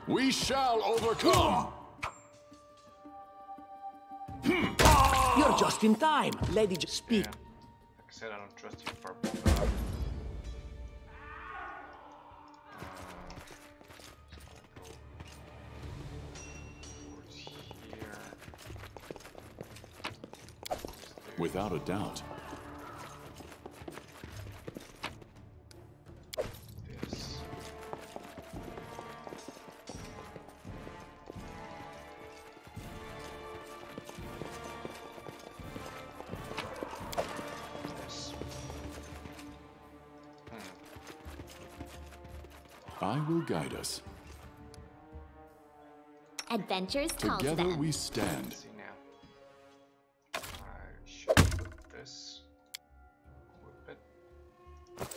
We shall overcome! You're just in time. Lady, just speak. Yeah. Like I said, I don't trust you, Purple. Without a doubt. This. I will guide us. Adventures call to Together them. we stand. See now. I should put this. Whip it. And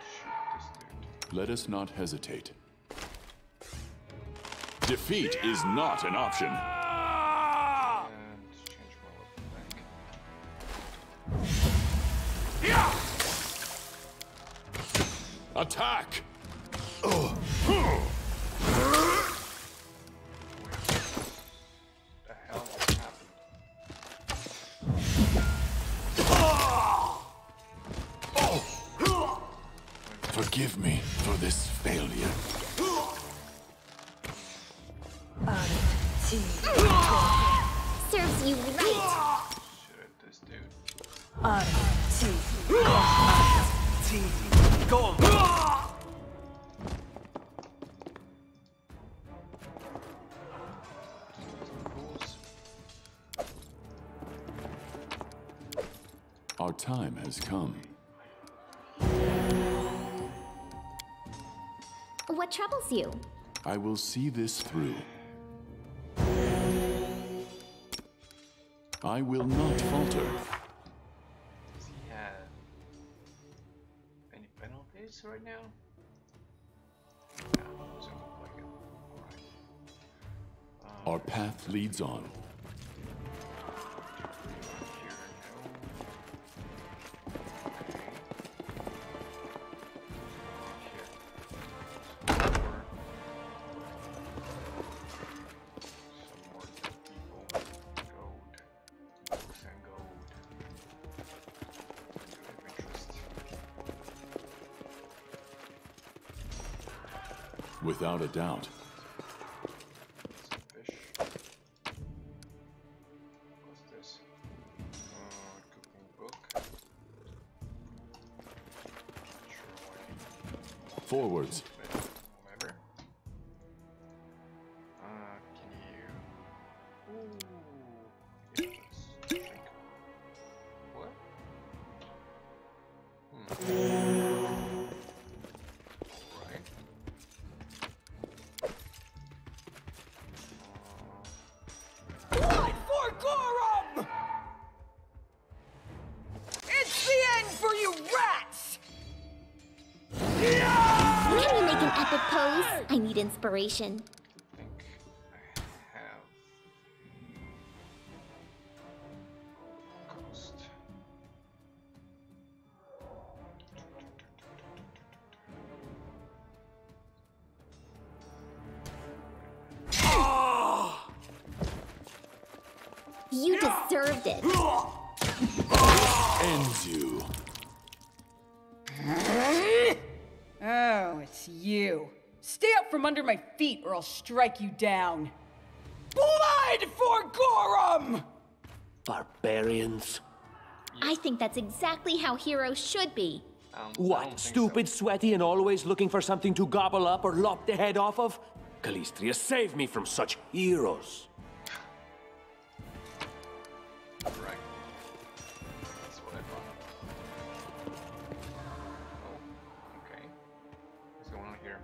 shoot this dude. Let us not hesitate. Defeat is not an option. And change my weapon back. Attack! The hell happened? Forgive me for this failure. Serves you right. Shoot this dude. Go on. Fools. Our time has come. What troubles you? I will see this through. I will not falter. Does he have any penalties right now? No, doesn't look like it. Alright. Our path leads on. Here, no. Okay. Here. Some more people. Gold. Books and gold. Good of interest. Without a doubt. Some fish. What's this? Cooking book. Sure, why? Forwards. Whatever. Can you? Ooh. Yeah, let's drink. What? Alright. Fight for Gorum! It's the end for you rats! Can we make an epic pose? I need inspiration. I think I have cost. You deserved it. Ends you. Oh, it's you. Stay up from under my feet or I'll strike you down. Blood for Gorum! Barbarians. I think that's exactly how heroes should be. I don't What, think stupid, sweaty, and always looking for something to gobble up or lop the head off of? Calistria, save me from such heroes. so. Right. That's what I thought. Oh, okay. What's going on here?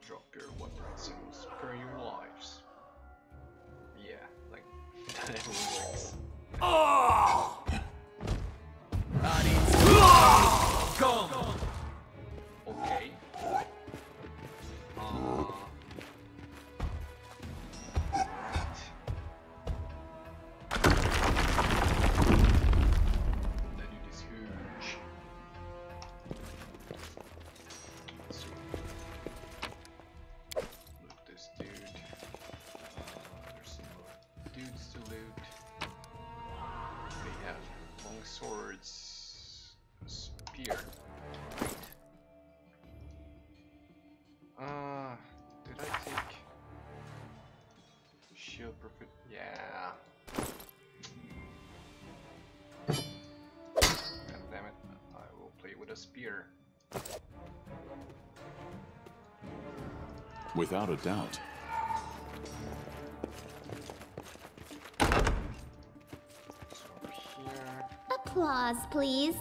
Drop your weapons and spare your lives. Yeah, like that works. Oh! Go! here. Right. Did I take shield profit? Yeah. God damn it! I will play with a spear. Without a doubt. So over here. Applause, please.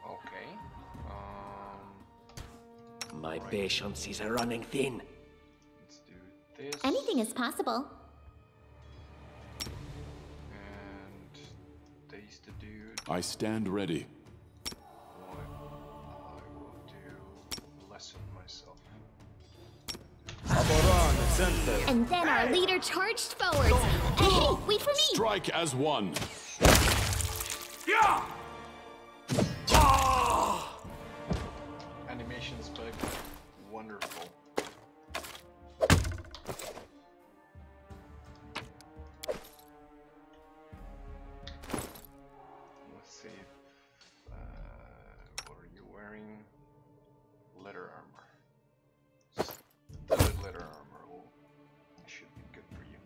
Okay. My patience is running thin. Let's do this. Anything is possible. And these to do. I stand ready. What I will do. Lessen myself. And then our leader charged forwards. Hey, wait for me! Strike as one. Yeah! Animations, but wonderful. Let's see. What are you wearing? Leather armor. Studded leather armor should be good for you.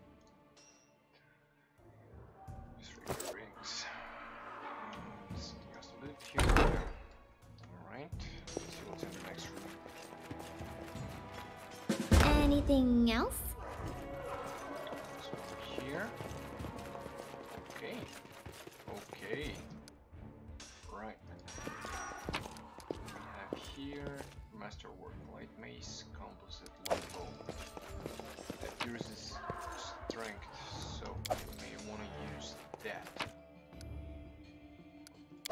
Just regular rings. Something else to do here. Alright. Let's see what's in the next room. Anything else? So over here. Okay. Okay. Right. We have here Masterwork Light Mace, Composite Light Bow. That uses strength, so you may want to use that.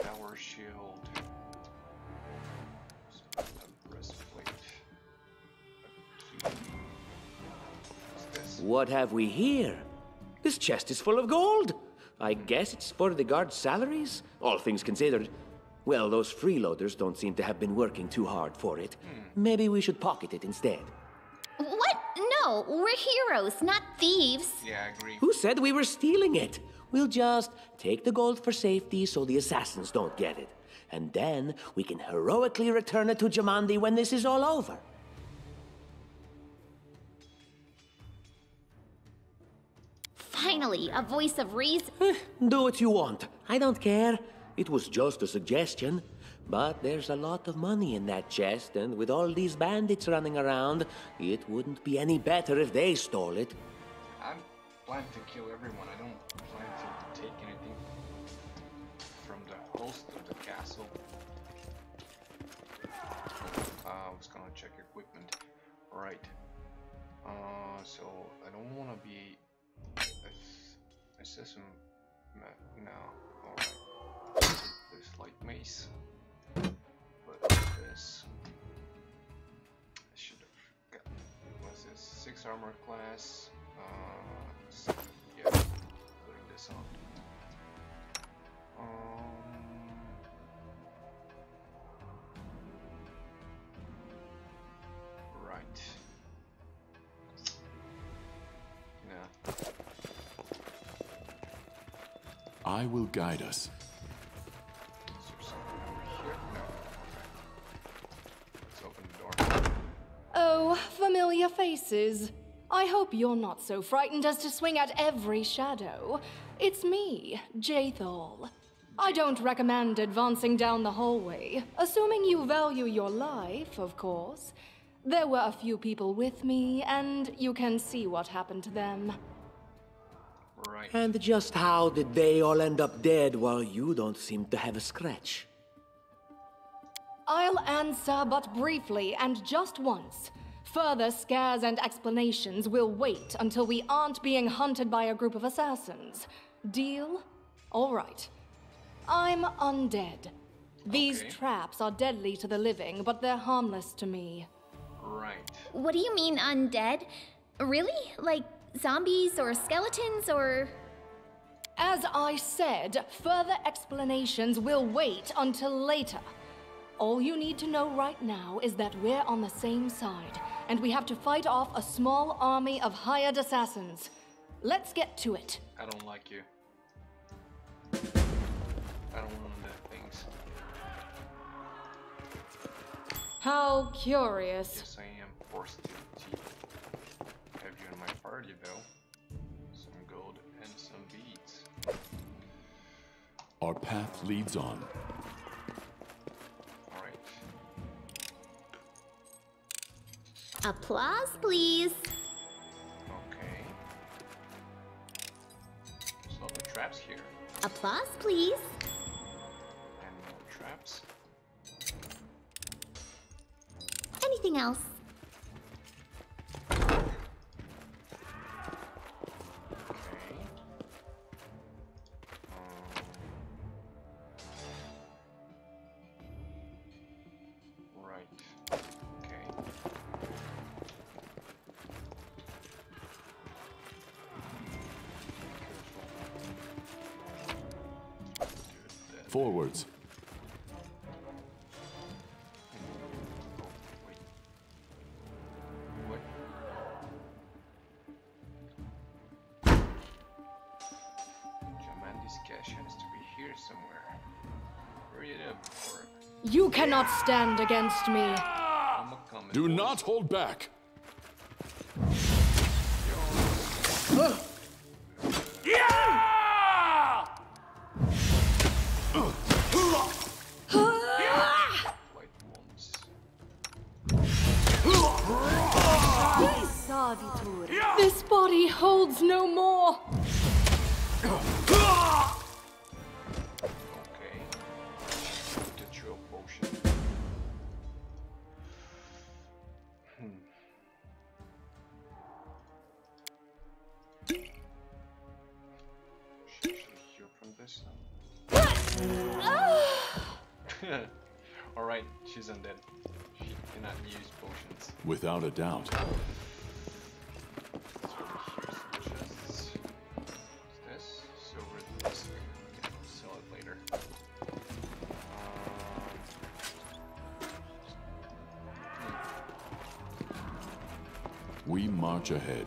Power Shield. A breastplate. A key. What's this? What have we here? This chest is full of gold. I guess it's for the guards' salaries, all things considered. Well, those freeloaders don't seem to have been working too hard for it. Maybe we should pocket it instead. What? No, we're heroes, not thieves. Yeah, I agree. Who said we were stealing it? We'll just take the gold for safety so the assassins don't get it. And then we can heroically return it to Jamandi when this is all over. Finally, a voice of reason. Do what you want. I don't care. It was just a suggestion. But there's a lot of money in that chest, and with all these bandits running around, it wouldn't be any better if they stole it. I plan to kill everyone. I don't plan to take anything from the host of the castle. I was gonna check equipment. Right. So I don't want to be assassin. No. Alright. This light mace. But this. I should have gotten. What's this? 6 armor class. Yeah. Putting this on. Right. Yeah. I will guide us. Is there something over here? No. Okay. Let's open the door. Oh, familiar faces. I hope you're not so frightened as to swing at every shadow. It's me, Jathal. I don't recommend advancing down the hallway, assuming you value your life, of course. There were a few people with me, and you can see what happened to them. Right. And just how did they all end up dead while you don't seem to have a scratch? I'll answer but briefly and just once. Further scares and explanations will wait until we aren't being hunted by a group of assassins. Deal? All right. I'm undead. These Okay. traps are deadly to the living, but they're harmless to me. Right. What do you mean undead? Really? Like zombies or skeletons or... As I said, further explanations will wait until later. All you need to know right now is that we're on the same side, and we have to fight off a small army of hired assassins. Let's get to it. I don't like you. I don't want that things. How curious. Yes, I am forced to have you in my party, though. Some gold and some beads. Our path leads on. Alright. Applause, please. Okay. There's a lot of traps here. Applause, please. And more traps. Anything else? Okay. Right. Okay. Forwards. What? Jamandi's cache has to be here somewhere. Where it up before? You cannot stand against me. I'm a coming. Do not hold back. White ones. This body holds no more. Okay. The drill potion. Should actually heal from this. Alright, she's undead. She cannot use potions. Without a doubt. Let's really hear some chests. What's this? Silver disc. Yeah, I'll sell it later. We march ahead.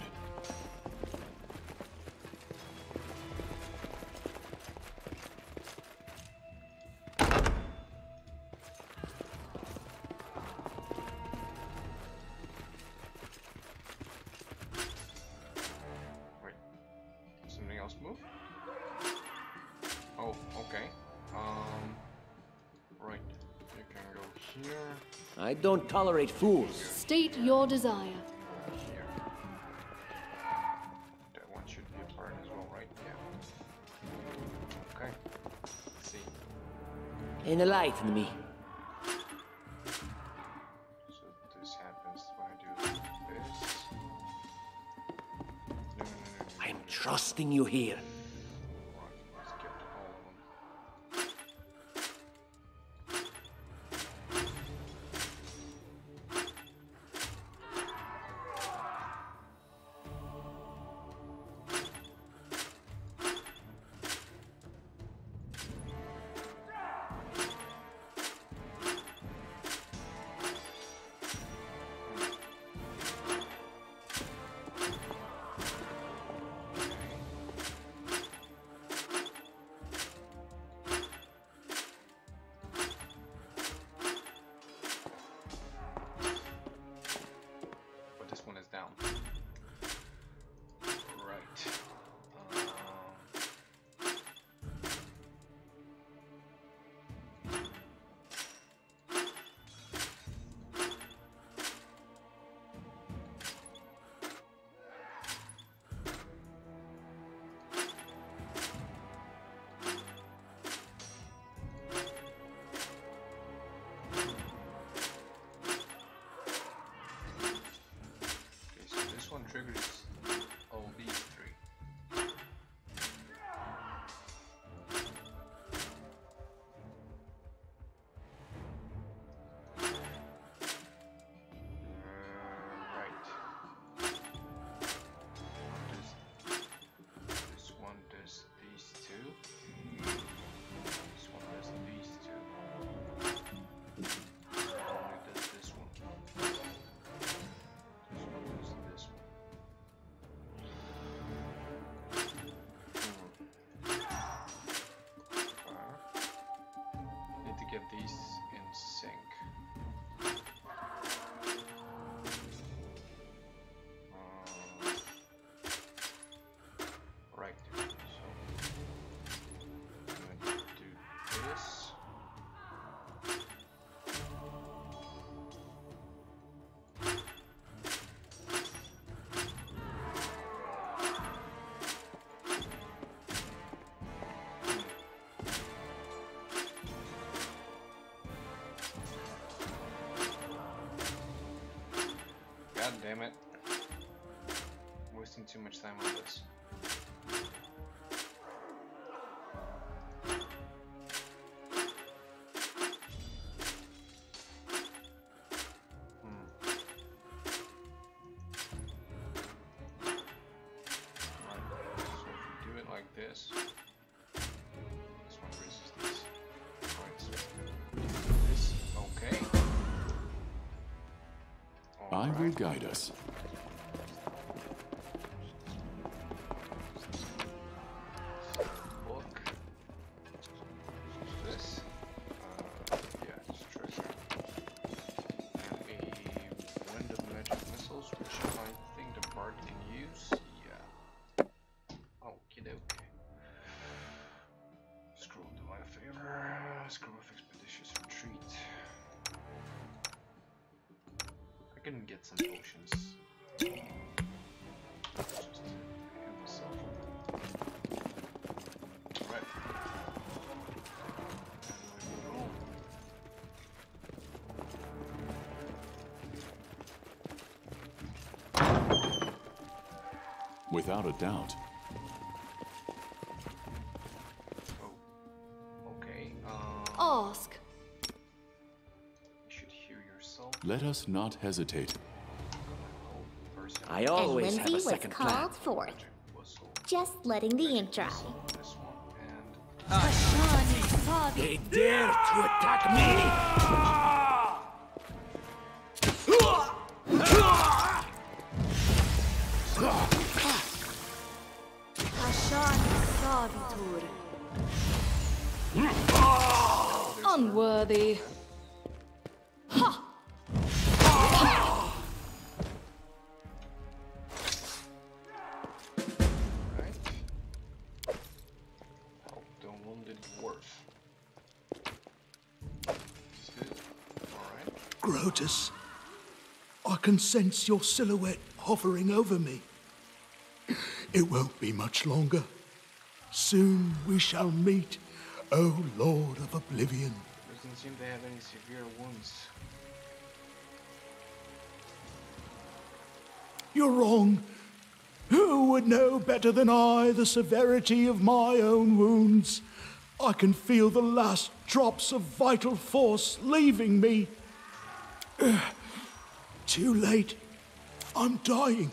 Wait. Something else move? Oh, okay. Right. You can go here. I don't tolerate fools. State your desire. Here. That one should be a part as well, right? Yeah. Okay. Let's see. Enlighten me. So this happens when I do this. No. I am trusting you here. Right, let's get to all of them. damn it. I'm wasting too much time on this. I will guide us. Book. This. Yeah, it's treasure. And a wind of magic missiles, which I think the bard can use. Yeah. Okie dokie. Scroll to my favor. Scroll of expeditious retreat. I can get some potions. Just heal myself. Right. Without a doubt. Oh. Okay. Ask. You should heal yourself. Let us not hesitate. I And always have Lindsay a was second plan. called forth. Just letting the ink dry. This one and They dare to attack me! Unworthy. Ha! right. Help the wounded dwarf. Is good. Alright. Grotus, I can sense your silhouette hovering over me. It won't be much longer. Soon we shall meet, O Lord of Oblivion. Doesn't seem to have any severe wounds. You're wrong. Who would know better than I the severity of my own wounds? I can feel the last drops of vital force leaving me. Too late. I'm dying.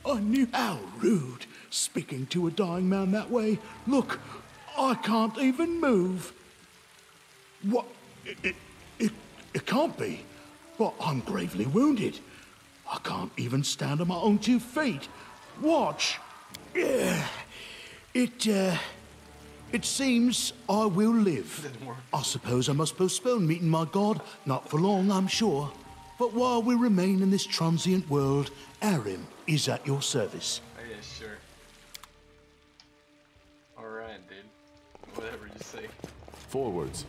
I knew how rude, speaking to a dying man that way. Look, I can't even move. What? It can't be. But I'm gravely wounded. I can't even stand on my own 2 feet. Watch. It seems I will live. I suppose I must postpone meeting my god. Not for long, I'm sure. But while we remain in this transient world, Arim is at your service. Oh yeah, sure. Alright, dude. Whatever you say. Forwards.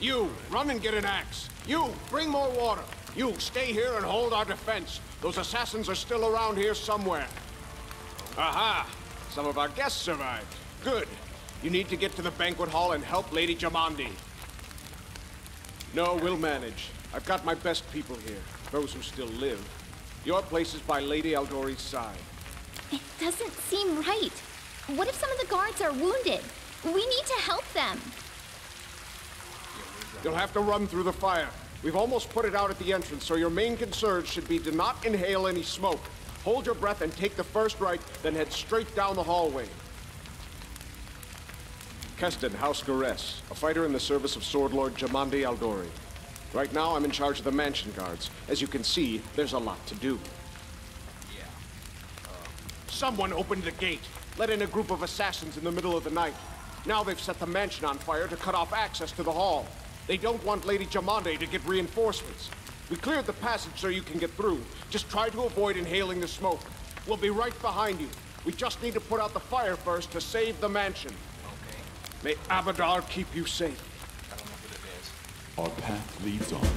You, run and get an axe. You, bring more water. You, stay here and hold our defense. Those assassins are still around here somewhere. Aha! Some of our guests survived. Good. You need to get to the banquet hall and help Lady Jamandi. No, we'll manage. I've got my best people here, those who still live. Your place is by Lady Aldori's side. It doesn't seem right. What if some of the guards are wounded? We need to help them. You'll have to run through the fire. We've almost put it out at the entrance, so your main concern should be to not inhale any smoke. Hold your breath and take the first right, then head straight down the hallway. Keston, House Garess, a fighter in the service of Sword Lord Jamandi Aldori. Right now, I'm in charge of the mansion guards. As you can see, there's a lot to do. Yeah. Someone opened the gate, let in a group of assassins in the middle of the night. Now they've set the mansion on fire to cut off access to the hall. They don't want Lady Jamandi to get reinforcements. We cleared the passage so you can get through. Just try to avoid inhaling the smoke. We'll be right behind you. We just need to put out the fire first to save the mansion. Okay. May Abadar keep you safe. I don't know who that is. Our path leads on.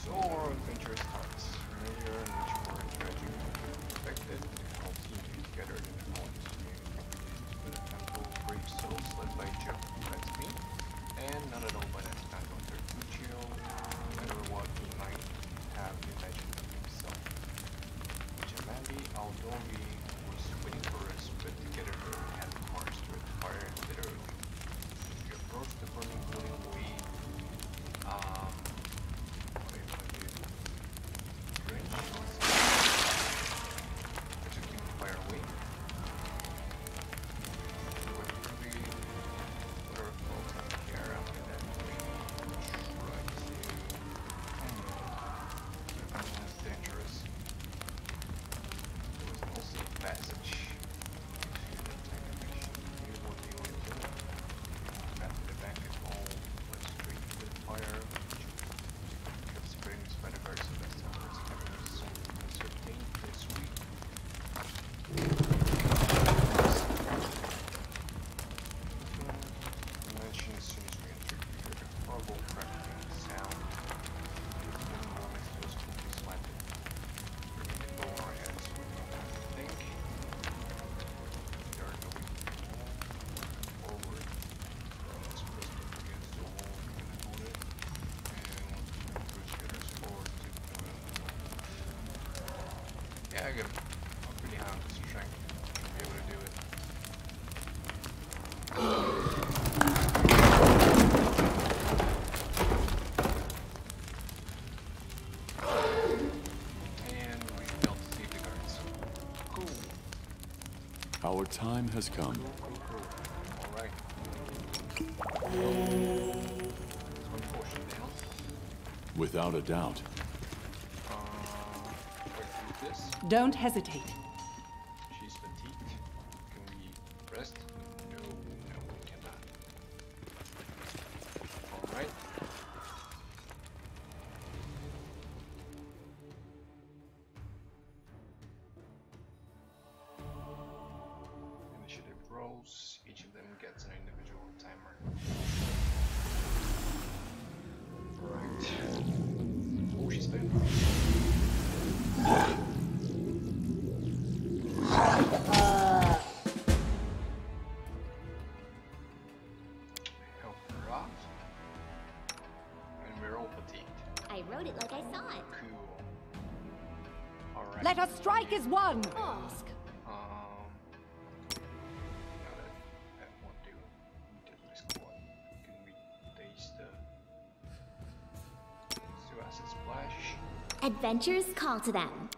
So our adventure starts. Familiar and which more I'm pretty high on the strength to be able to do it. And we failed to save the guards. Cool. Our time has come. Alright. 24 should down. Without a doubt. Wait, this. Don't hesitate. She's fatigued. Can we rest? No, we cannot. Alright. Initiative rolls. Each of them gets an individual timer. Right. Oh, she's been. Help her off. And we're all fatigued. I wrote it like I saw it. Cool. Alright. Let us strike as one! Ask. No, that won't do. Just my squad. Can we taste the... Let's do acid splash. Adventures call to them.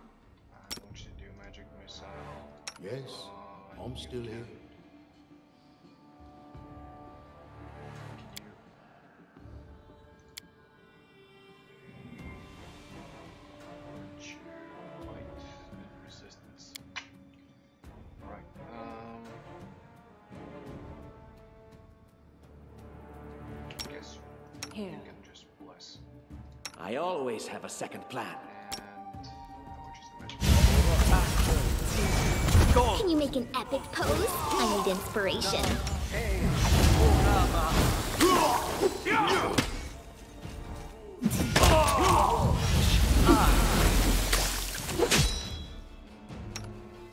I want you to do magic missile. Yes, I'm still here. Resistance. Right. Guess Here. you can just bless. I always have a second plan. And which is the magic. Can you make an epic pose? I need inspiration.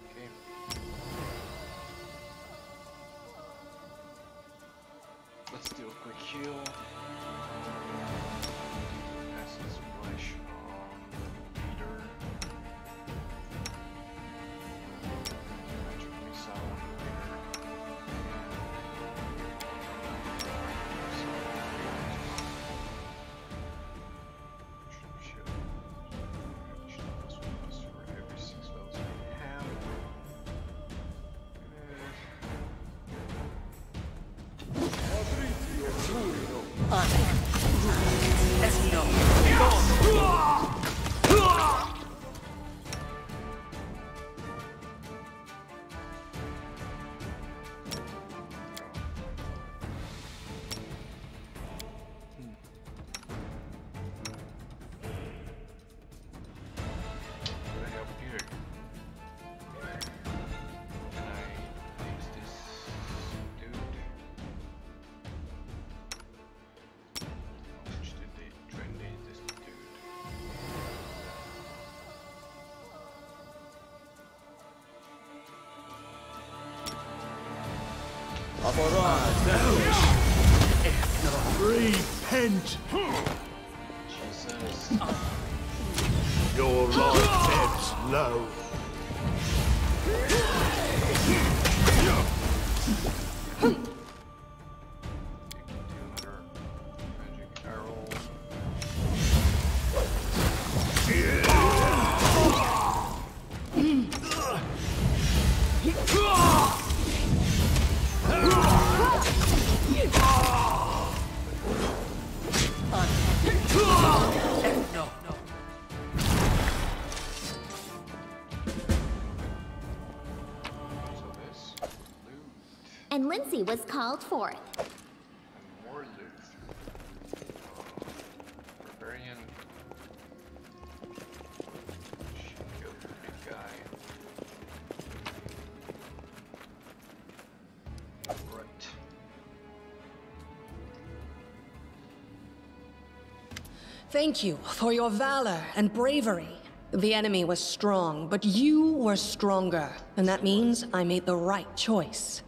Okay. Let's do a quick heal. Acid splash on the leader. Magic missile on the leader. For every 6 spells we have. Can I help you? Can I use this dude? How much did they try and use this dude? Repent! Jesus. Your life ebbs low. Do another magic arrow. So this loot And Lindsay was called forth. and more loot. Barbarian. Should kill the big guy. Right. Thank you for your valor and bravery. The enemy was strong, but you were stronger, and that means I made the right choice.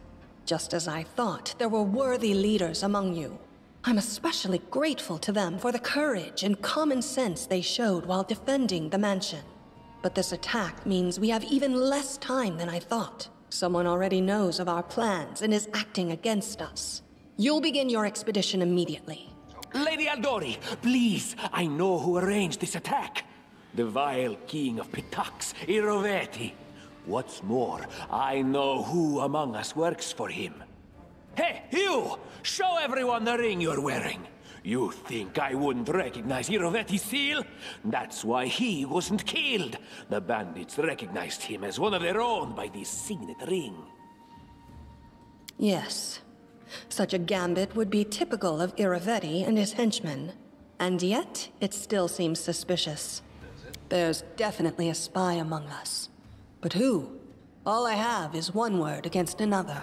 Just as I thought, there were worthy leaders among you. I'm especially grateful to them for the courage and common sense they showed while defending the mansion. But this attack means we have even less time than I thought. Someone already knows of our plans and is acting against us. You'll begin your expedition immediately. Lady Aldori, please, I know who arranged this attack. The vile king of Pitax, Iroveti. What's more, I know who among us works for him. Hey, you! Show everyone the ring you're wearing. You think I wouldn't recognize Iroveti's seal? That's why he wasn't killed. The bandits recognized him as one of their own by this signet ring. Yes. Such a gambit would be typical of Iroveti and his henchmen. And yet, it still seems suspicious. There's definitely a spy among us. But who? All I have is one word against another.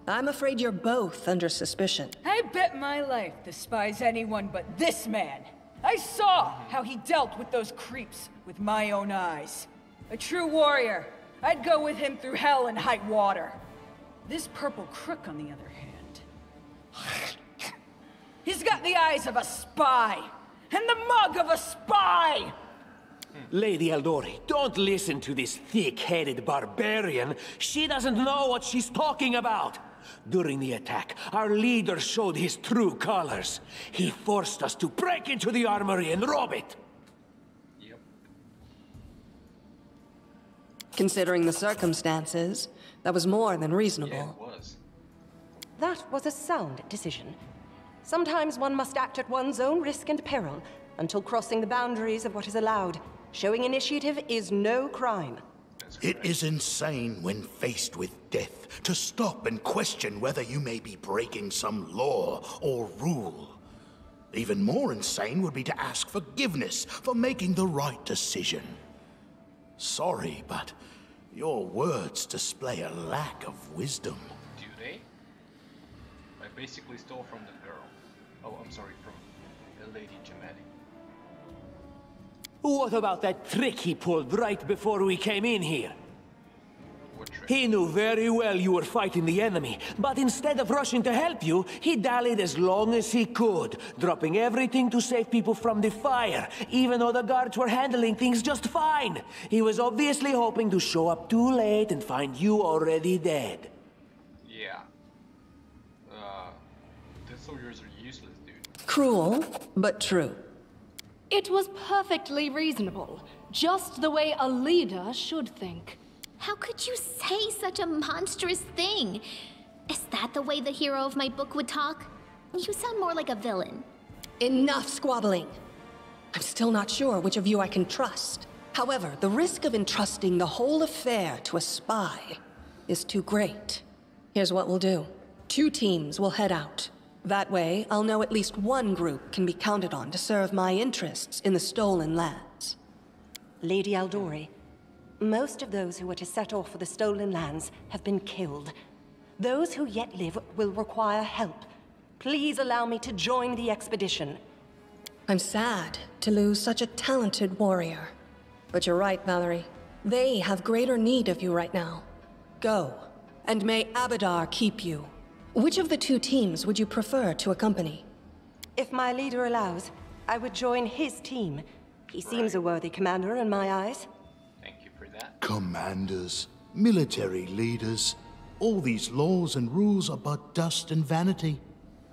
I'm afraid you're both under suspicion. I bet my life despises anyone but this man. I saw how he dealt with those creeps with my own eyes. A true warrior. I'd go with him through hell and high water. This purple crook, on the other hand. He's got the eyes of a spy, and the mug of a spy! Lady Aldori, don't listen to this thick-headed barbarian. She doesn't know what she's talking about. During the attack, our leader showed his true colors. He forced us to break into the armory and rob it. Yep. Considering the circumstances, that was more than reasonable. Yeah, it was. That was a sound decision. Sometimes one must act at one's own risk and peril, until crossing the boundaries of what is allowed. Showing initiative is no crime. It is insane when faced with death to stop and question whether you may be breaking some law or rule. Even more insane would be to ask forgiveness for making the right decision. Sorry, but your words display a lack of wisdom. Do they? I basically stole from the girl. Oh, I'm sorry, from the Lady Jamadi. What about that trick he pulled right before we came in here? What trick? He knew very well you were fighting the enemy, but instead of rushing to help you, he dallied as long as he could, dropping everything to save people from the fire, even though the guards were handling things just fine. He was obviously hoping to show up too late and find you already dead. Yeah. The soldiers are useless, dude. Cruel, but true. It was perfectly reasonable, just the way a leader should think. How could you say such a monstrous thing? Is that the way the hero of my book would talk? You sound more like a villain. Enough squabbling. I'm still not sure which of you I can trust. However, the risk of entrusting the whole affair to a spy is too great. Here's what we'll do. 2 teams will head out. That way, I'll know at least one group can be counted on to serve my interests in the stolen lands. Lady Aldori, most of those who were to set off for the stolen lands have been killed. Those who yet live will require help. Please allow me to join the expedition. I'm sad to lose such a talented warrior. But you're right, Valerie. They have greater need of you right now. Go, and may Abadar keep you. Which of the 2 teams would you prefer to accompany? If my leader allows, I would join his team. He seems a worthy commander in my eyes. Thank you for that. Commanders, military leaders, all these laws and rules are but dust and vanity.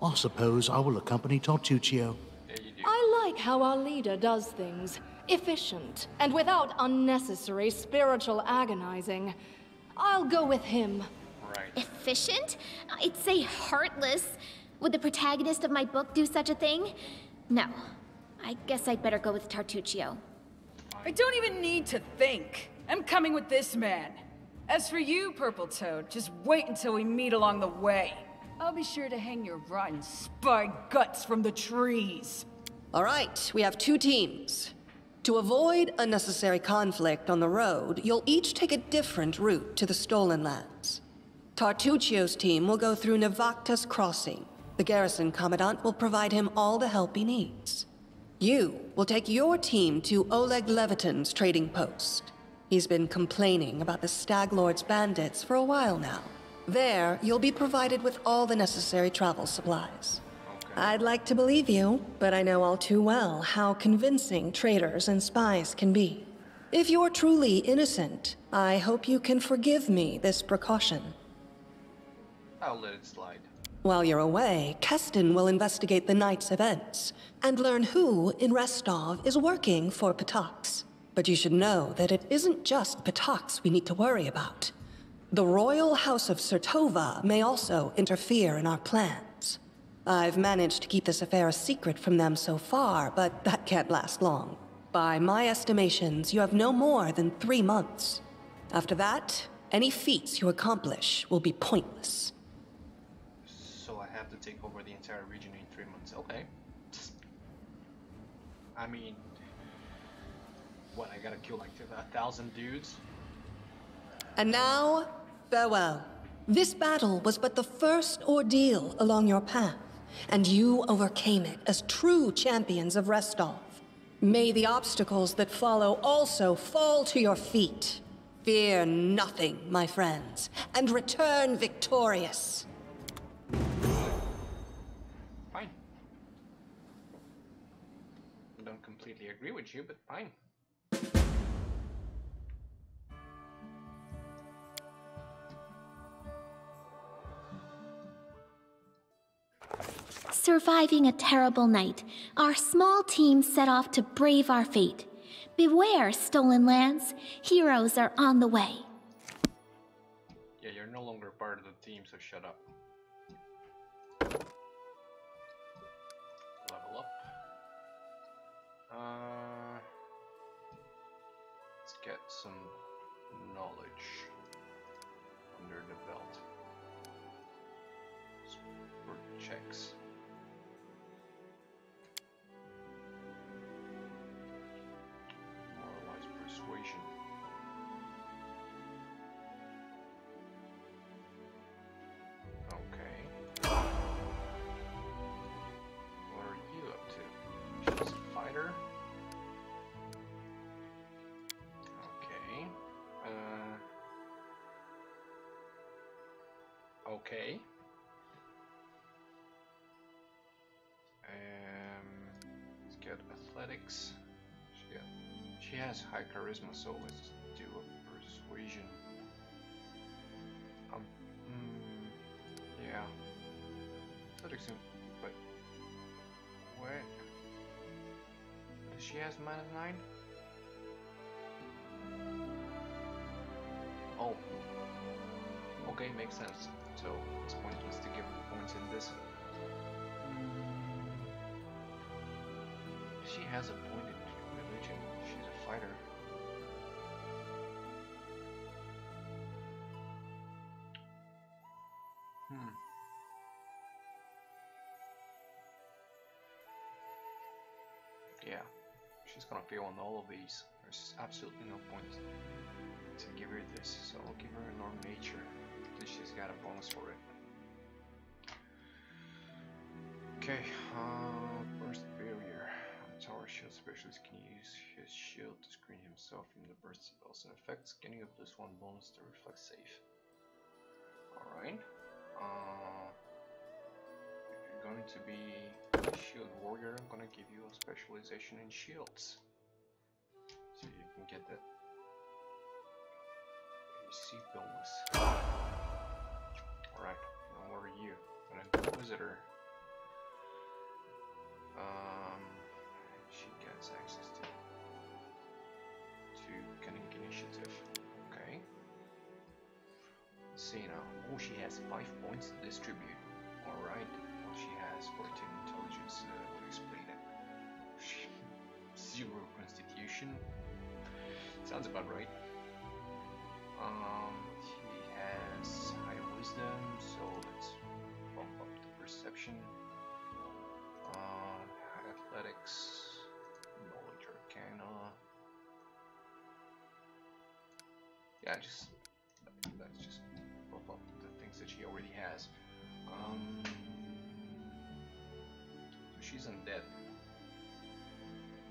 I suppose I will accompany Tartuccio. There you do. I like how our leader does things. Efficient, and without unnecessary spiritual agonizing. I'll go with him. Right. Efficient? I'd say heartless. Would the protagonist of my book do such a thing? No. I guess I'd better go with Tartuccio. I don't even need to think. I'm coming with this man. As for you, Purple Toad, just wait until we meet along the way. I'll be sure to hang your rotten spy guts from the trees. All right, we have 2 teams. To avoid unnecessary conflict on the road, you'll each take a different route to the stolen lands. Tartuccio's team will go through Navakta's crossing. The garrison commandant will provide him all the help he needs. You will take your team to Oleg Levitin's trading post. He's been complaining about the Stag Lord's bandits for a while now. There, you'll be provided with all the necessary travel supplies. I'd like to believe you, but I know all too well how convincing traitors and spies can be. If you're truly innocent, I hope you can forgive me this precaution. I'll let it slide. While you're away, Keston will investigate the night's events and learn who in Restov is working for Patox. But you should know that it isn't just Patox we need to worry about. The royal house of Sertova may also interfere in our plans. I've managed to keep this affair a secret from them so far, but that can't last long. By my estimations, you have no more than 3 months. After that, any feats you accomplish will be pointless. So I have to take over the entire region in 3 months. Okay. I mean, what, I gotta kill like 1,000 dudes? And now, farewell. This battle was but the first ordeal along your path, and you overcame it as true champions of Restov. May the obstacles that follow also fall to your feet. Fear nothing, my friends, and return victorious. Fine. I don't completely agree with you, but fine. Surviving a terrible night, our small team set off to brave our fate. Beware, stolen lands. Heroes are on the way. Yeah, you're no longer part of the team, so shut up. Level up. Let's get some knowledge under the belt. Sport checks. Moralize persuasion. Okay. What are you up to? She's a fighter. Okay. Okay. Let's get athletics. She has high charisma, so let's do a persuasion. Yeah. Athletics, but what? Does she has -9? Oh. Okay, makes sense. So it's pointless to give points in this. She has a point in religion. She's a fighter. Yeah, she's gonna fail on all of these. There's absolutely no point to give her this, so I'll give her a norm nature. At least she's got a bonus for it. Okay, burst barrier. A tower shield specialist can use his shield to screen himself from the burst spells and effects, getting a +1 bonus to reflect save. Alright. If you're going to be a shield warrior, I'm gonna give you a specialization in shields. So you can get that AC bonus. Alright, now what are you? An Inquisitor. She gets access to cunning initiative. Okay. Let's see now. Oh, she has 5 points to distribute. Alright. Well, she has 14 intelligence. Would explain it. 0 constitution. Sounds about right. She has high wisdom, so let's bump up the perception. Athletics, knowledge arcana. Yeah, let's just buff up the things that she already has. So she's undead.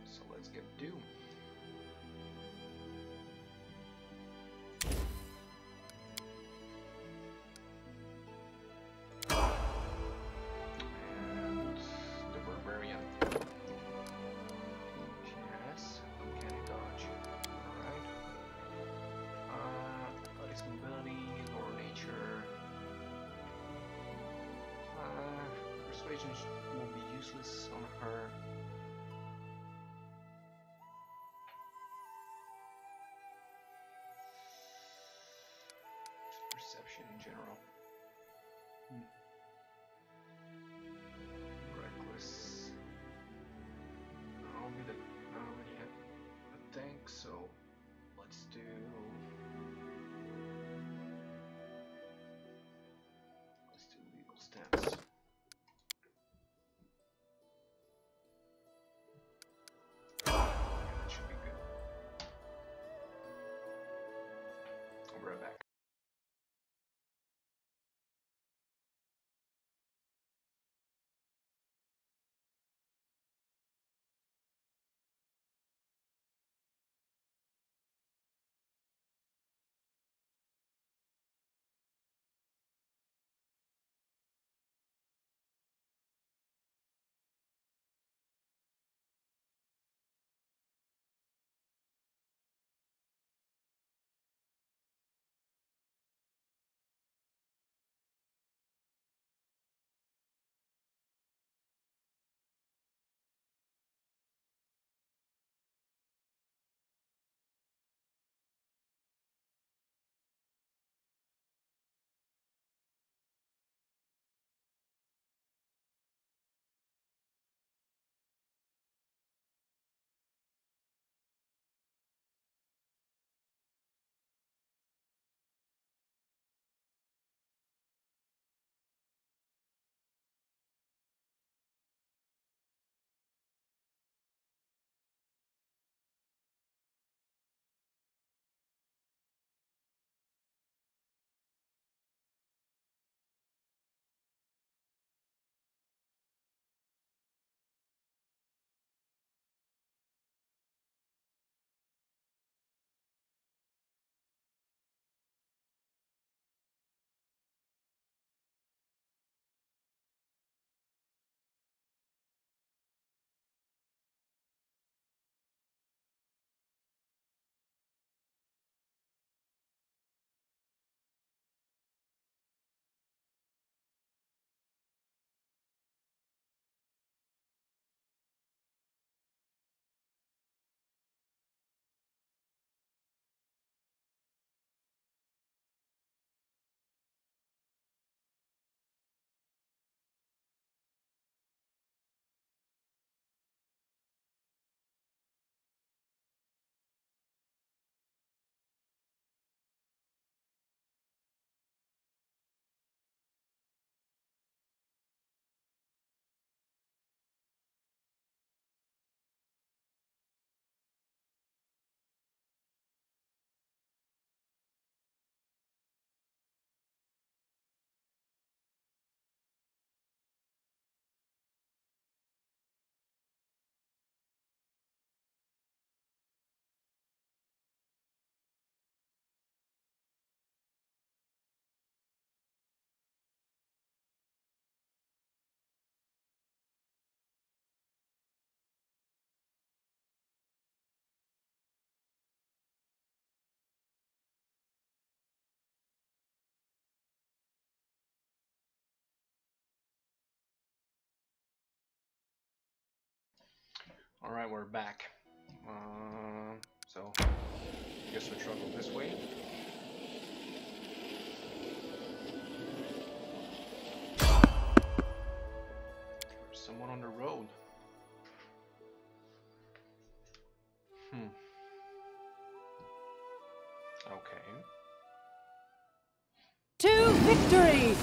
So let's get Doom. Alright. poison will be useless on her. Perception in general. Reckless. I already have a tank, so let's do. Legal stance. That should be good. I'll be right back. Alright, we're back. So, guess we travel this way. There's someone on the road. Okay. To victory!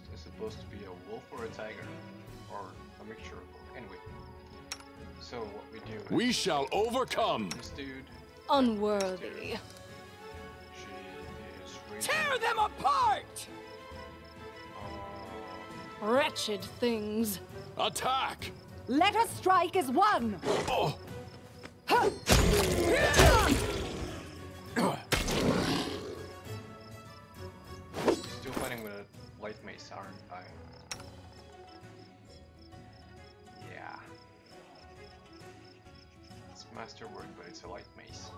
Is this supposed to be a wolf or a tiger? Or a mixture of both? Anyway. So what we do is We shall overcome. this dude, Unworthy. she is raising, Tear them apart! Wretched things. Attack! Let us strike as one! Oh! still fighting with a light mace, aren't I? Yeah. It's masterwork, but it's a light mace.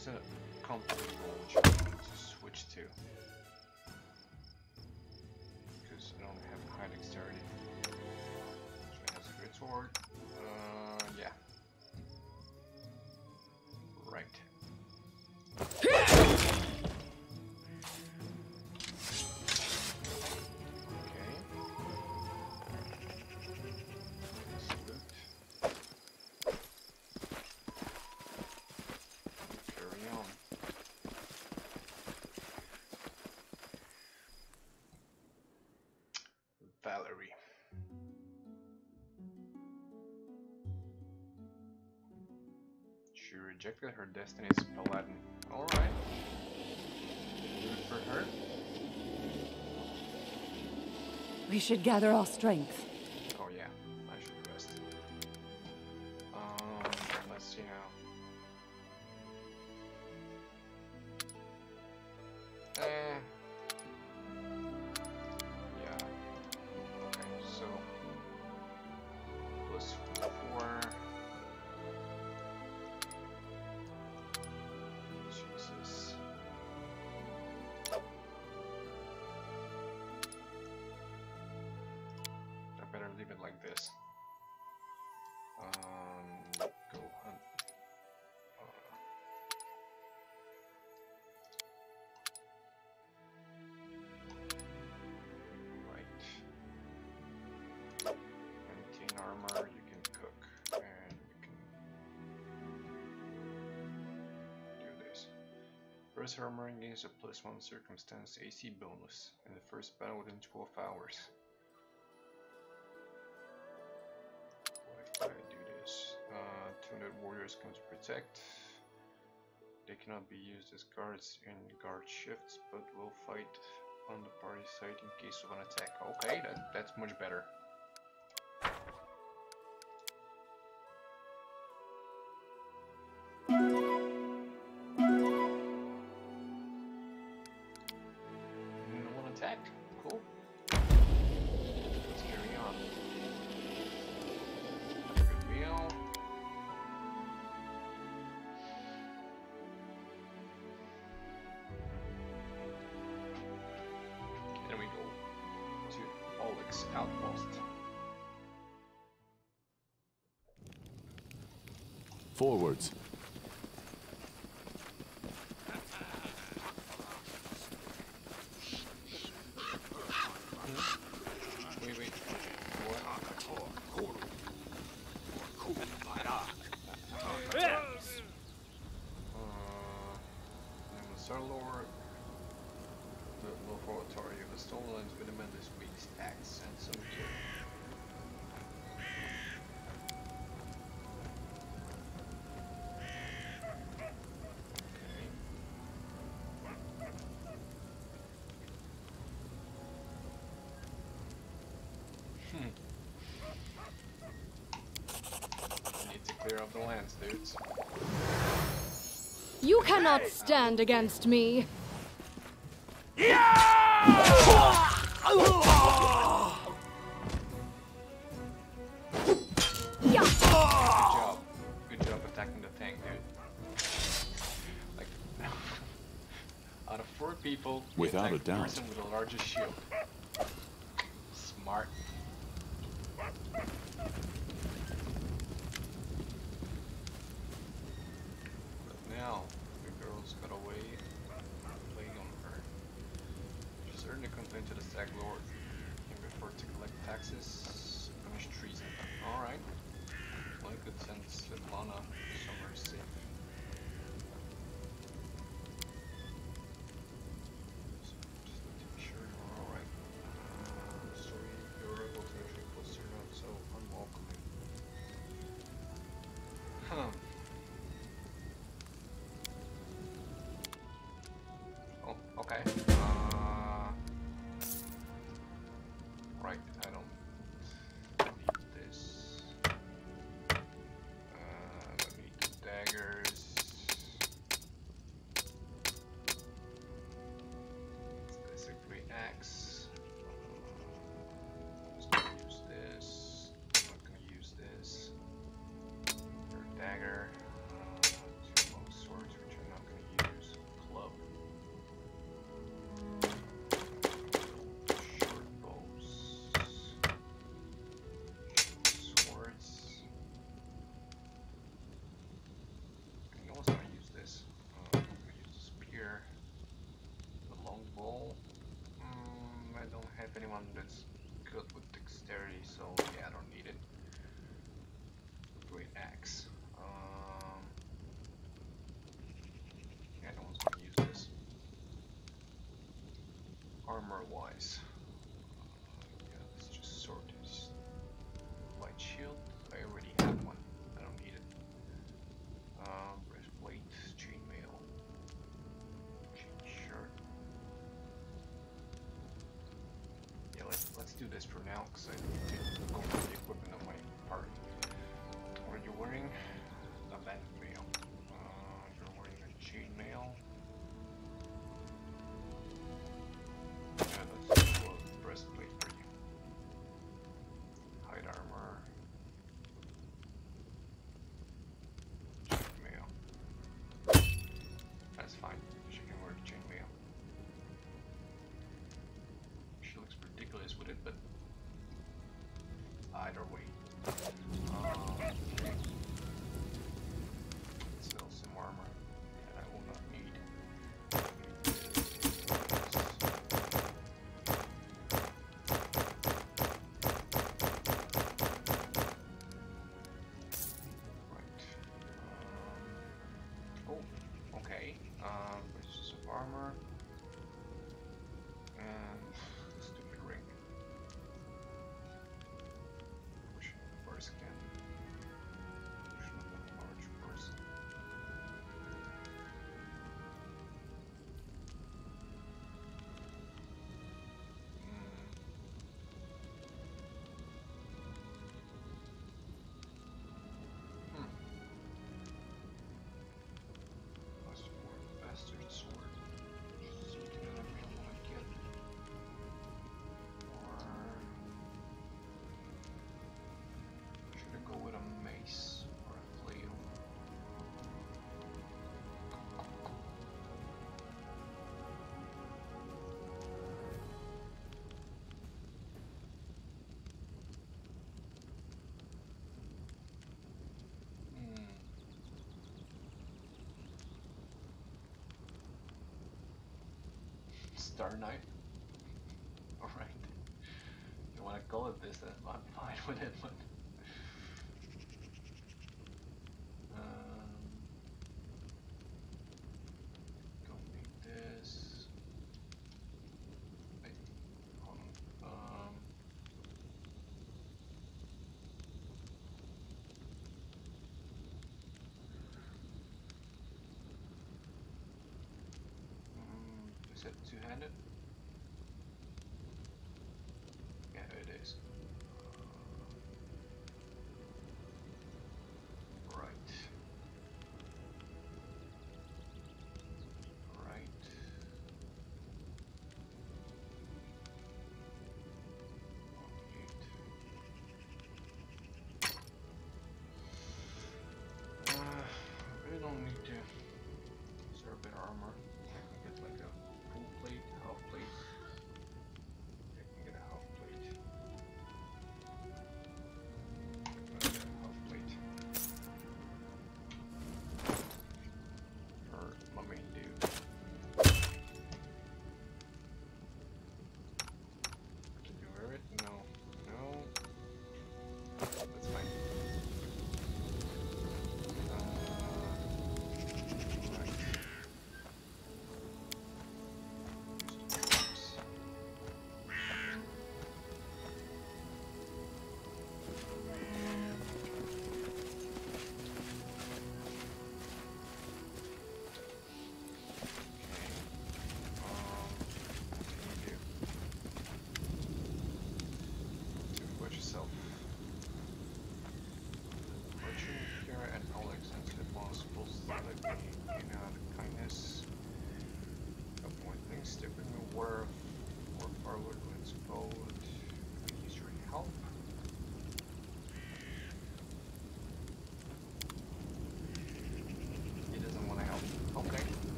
What's a company role which I want to switch to? Because I don't have high dexterity. So it has a great sword. Yeah. Right. Valerie. She rejected her destiny as paladin. Alright. Good for her. We should gather our strength. Oh yeah, I should rest. Let's see now. Yeah. Okay, so plus 4. Jesus. I better leave it like this. Go hunt. Right. Maintain armor, you can cook, and you can do this. First armoring gains a +1 circumstance AC bonus in the first battle within 12 hours. What if I do this? 200 warriors come to protect. They cannot be used as guards in guard shifts, but will fight on the party side in case of an attack. Okay, that's much better. No one attacked. Cool. Let's carry on. Good meal. Then we go to Alex Outpost. Forwards. Wait. Sarlor, the local authority of the Stonelands will amend this week's tax and some gear. Need to clear up the lands, dudes. You cannot stand against me. Good job attacking the tank, dude. Like, out of 4 people, you Without attacked a doubt. the person with the largest shield. Smart. But now, the girl's got away playing on her. She certainly complained to the Stag Lord. And before to collect taxes, punish treason. Alright. Well, I could send Svetlana somewhere safe. Just to be sure you're alright. Sorry, you're able to actually closer not so unwelcoming. Oh, okay. Right, I don't need this. Let's have anyone that's good with dexterity, so yeah, I don't need it. Great axe. Yeah, no one's gonna use this. Armor-wise, yeah, let's just sort this. Light shield. I already have one. I don't need it. Breastplate, chainmail, chain shirt. Yeah, let's do this for now, because I need to go for the equipment on my party. What are you wearing? A band mail. You're wearing a chainmail. Yeah, let's do a breastplate for you. Hide armor. Chainmail. That's fine. She can wear the chainmail. She looks ridiculous with it, but either way. Sell some armor that I will not need. Right. Oh, okay. Pieces of armor. And stupid ring. Pushing the first again. Pushing the large person. Must have worn the bastard sword. Something that I may want to get. Or should I go with a mace or a flail? Star knife. Alright. You wanna call it this, then I'm fine with it, but don't need this. Wait, hold on. Is it two-handed? Yeah, it is. Right. Right. Really don't need to. Is there a bit of armor? I can get like a full plate, half plate. I can get a half plate. Half plate. For my main dude. Did you wear it? No. No. That's fine. Right.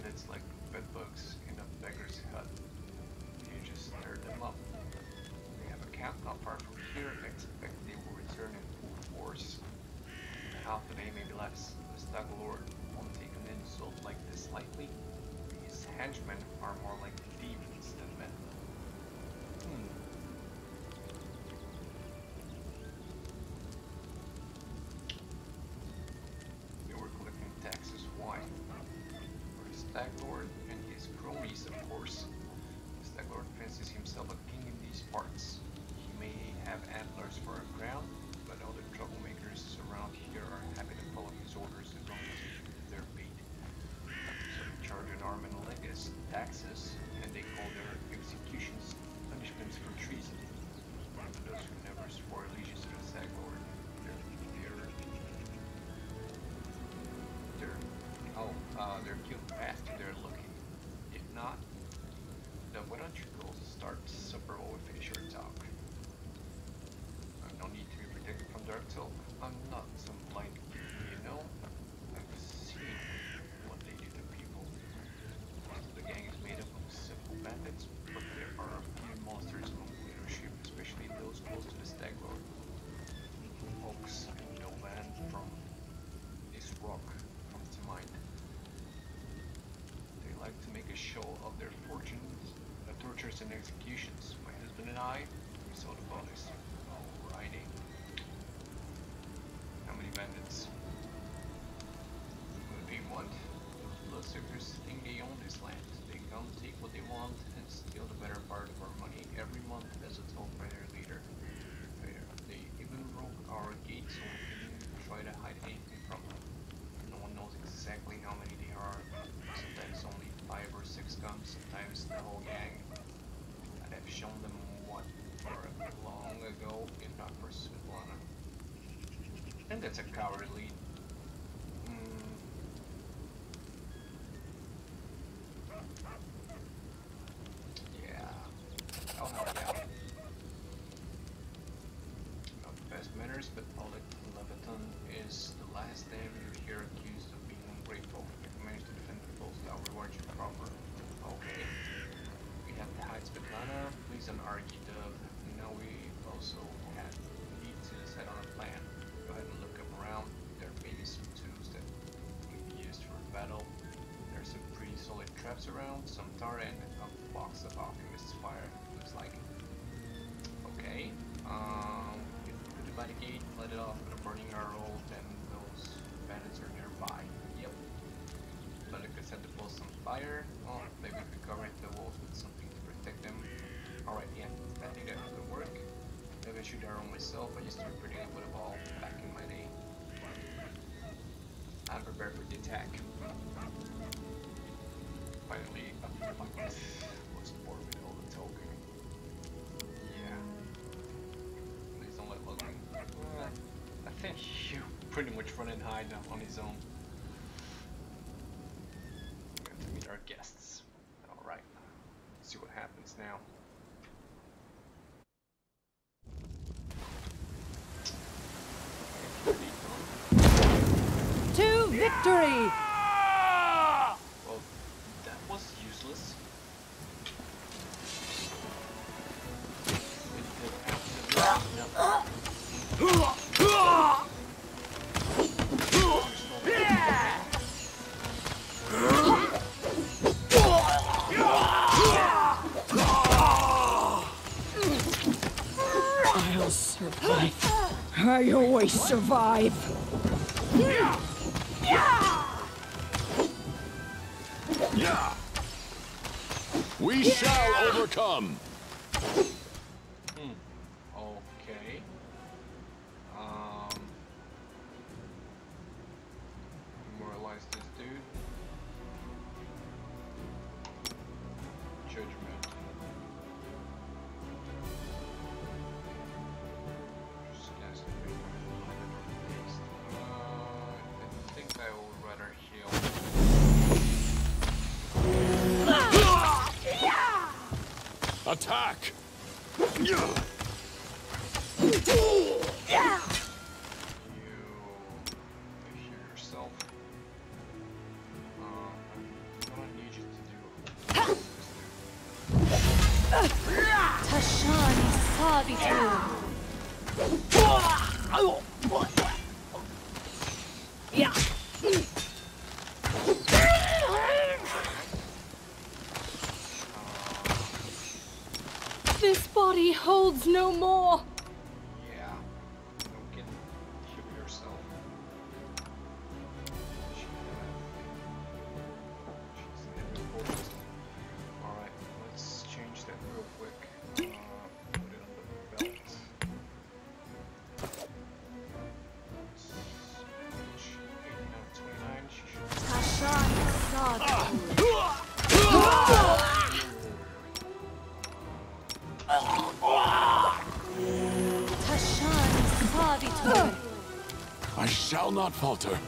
bandits like bedbugs in a beggar's hut. You just stir them up. They have a camp not far from here. Expect they will return in full force. Half a day, maybe less. The Stag Lord won't take an insult like this lightly. His henchmen are more like demons than men. They were collecting taxes. Why? For the Stag Lord and his cronies, of course. The Stag Lord fancies himself a king in these parts. He may have antlers for a crown, but all the troublemakers around here are happy to follow his orders as long as he shoots their bait. So they charge an arm and a leg as taxes, and they call their executions punishments for treason. For those who never swore allegiance to the Stag Lord, they're killed after they're looking. If not, then why don't you girls start supper while we finish your talk? No need to be protected from dark talk. I'm not some blind kid, you know? I've seen what they do to people. The gang is made up of simple bandits, but there are a few monsters among leadership, especially those close to the Stag Lord. Oaks and Novan from this rock comes to mind. They like to make a show of their fortunes, tortures and executions. My husband and I, we saw the bodies. Alrighty. How many bandits? What do they want? Those bloodsuckers think they own this land. They come, take what they want, and steal the better part of our money every month as it's told by their leader. They even broke our gates so we didn't try to hide anything from them. No one knows exactly how many they are. Sometimes only 5 or 6 guns, sometimes the whole gang. I'd have shown them what for long ago, if not for Svetlana. And that's a cowardly. Yeah. I'll help you out. Not the best manners, but Oleg Leviton is the last name you hear accused of being ungrateful. If you manage to defend the post, I'll reward you proper. Okay. We have to hide Svetlana. Please don't argue, Dove. Now we also need to set on a plan. Go ahead and look up around. There may be some tools that can be used for battle. There's some pretty solid traps around, some tar and a box of alchemist's fire. Looks like. Okay. If you put it by the gate, let it off with a burning arrow, then those bandits are nearby. Yep. But if it's set the post on fire, well, maybe we could cover the walls with something to protect them. Alright, yeah, I think that could work. Maybe I shoot arrow myself. I used to be pretty good with a ball back in my day. I'm prepared for the attack. Finally, what's bored with all the talking? Yeah. Please don't let Logan. I think you pretty much run and hide on his own. We have to meet our guests. Alright. See what happens now. To victory! Well, that was useless. I'll survive. I always survive. We shall overcome. Okay. Demoralize this dude. Judgment. Just cast a big paste. I think I would rather heal. Attack! You heal yourself. I don't Yeah. This body holds no more. Yeah. Don't get kill yourself. Alright, let's change that real quick. Put it on the belt. She 18 out of 29. She should. I shall not falter.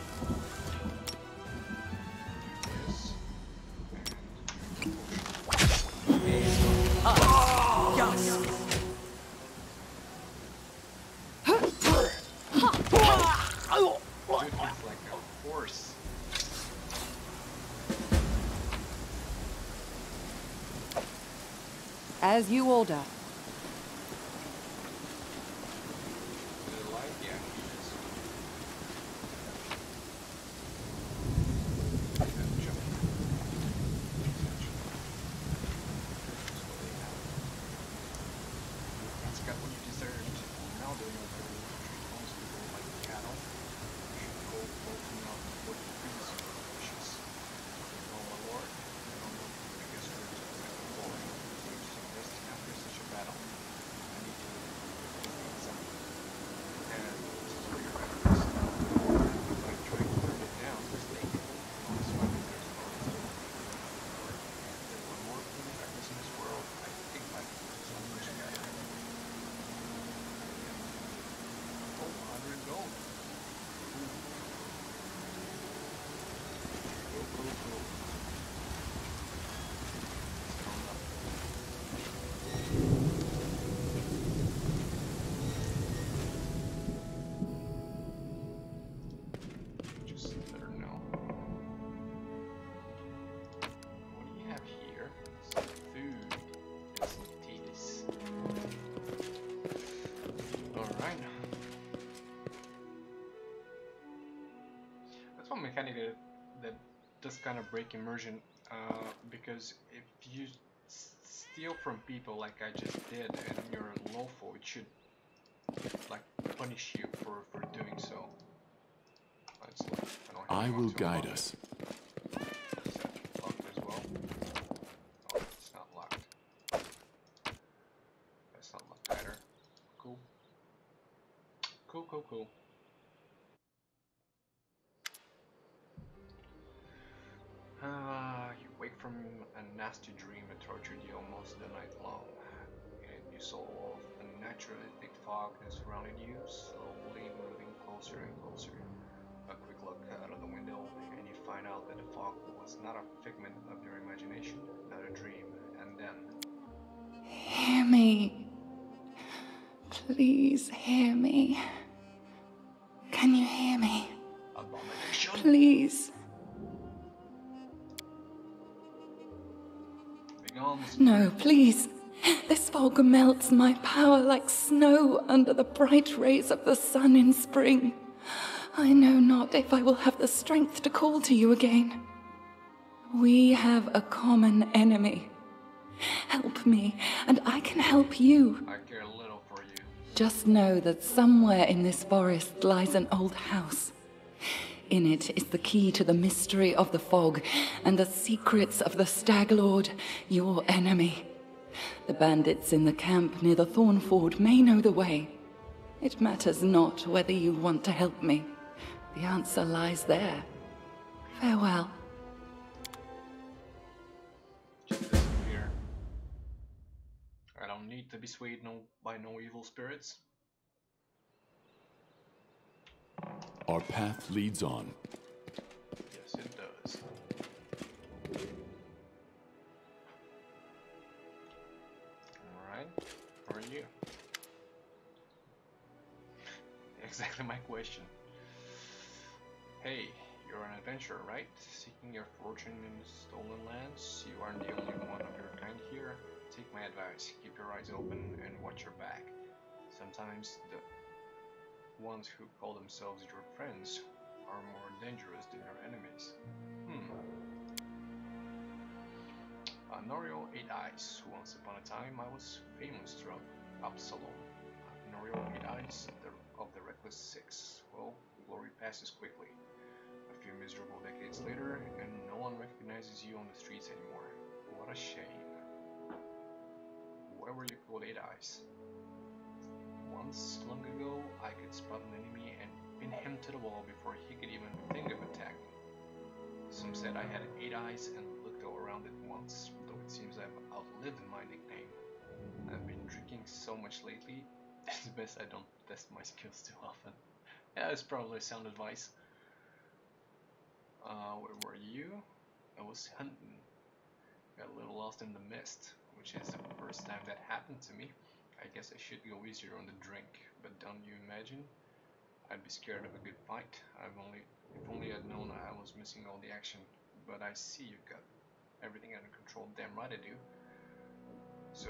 Like a horse. As you order. Mechanic that does kind of break immersion, because if you steal from people like I just did and you're lawful, it should like punish you for doing so. I will guide us. Is that locked as well? Oh, it's not locked. That's not locked either. Cool. Cool. You wake from a nasty dream that tortured you almost the night long, and you saw a naturally thick fog that surrounded you, slowly moving closer and closer. A quick look out of the window, and you find out that the fog was not a figment of your imagination, not a dream, and then... Hear me. Please hear me. Can you hear me? Abomination? Please. No, please. This fog melts my power like snow under the bright rays of the sun in spring. I know not if I will have the strength to call to you again. We have a common enemy. Help me, and I can help you. I care little for you. Just know that somewhere in this forest lies an old house. In it is the key to the mystery of the fog and the secrets of the Stag Lord, your enemy. The bandits in the camp near the Thornford may know the way. It matters not whether you want to help me. The answer lies there. Farewell. Just disappear. I don't need to be swayed by no evil spirits. Our path leads on. Yes, it does. Alright, who are you? Exactly my question. Hey, you're an adventurer, right? Seeking your fortune in the stolen lands? You aren't the only one of your kind here. Take my advice, keep your eyes open and watch your back. Sometimes the ones who call themselves your friends are more dangerous than your enemies. Norio 8 Eyes. Once upon a time, I was famous throughout Absalom. Norio 8 Eyes of the Reckless Six. Well, glory passes quickly. A few miserable decades later, and no one recognizes you on the streets anymore. What a shame. Where were you called 8 Eyes? Once, long ago, I could spot an enemy and pin him to the wall before he could even think of attacking. Some said I had 8 eyes and looked all around it once, though it seems I've outlived my nickname. I've been drinking so much lately, it's best I don't test my skills too often. Yeah, it's probably sound advice. Where were you? I was hunting. Got a little lost in the mist, which is the first time that happened to me. I guess I should go easier on the drink, but don't you imagine? I'd be scared of a good fight. If only I'd known I was missing all the action. But I see you've got everything under control. Damn right I do. So,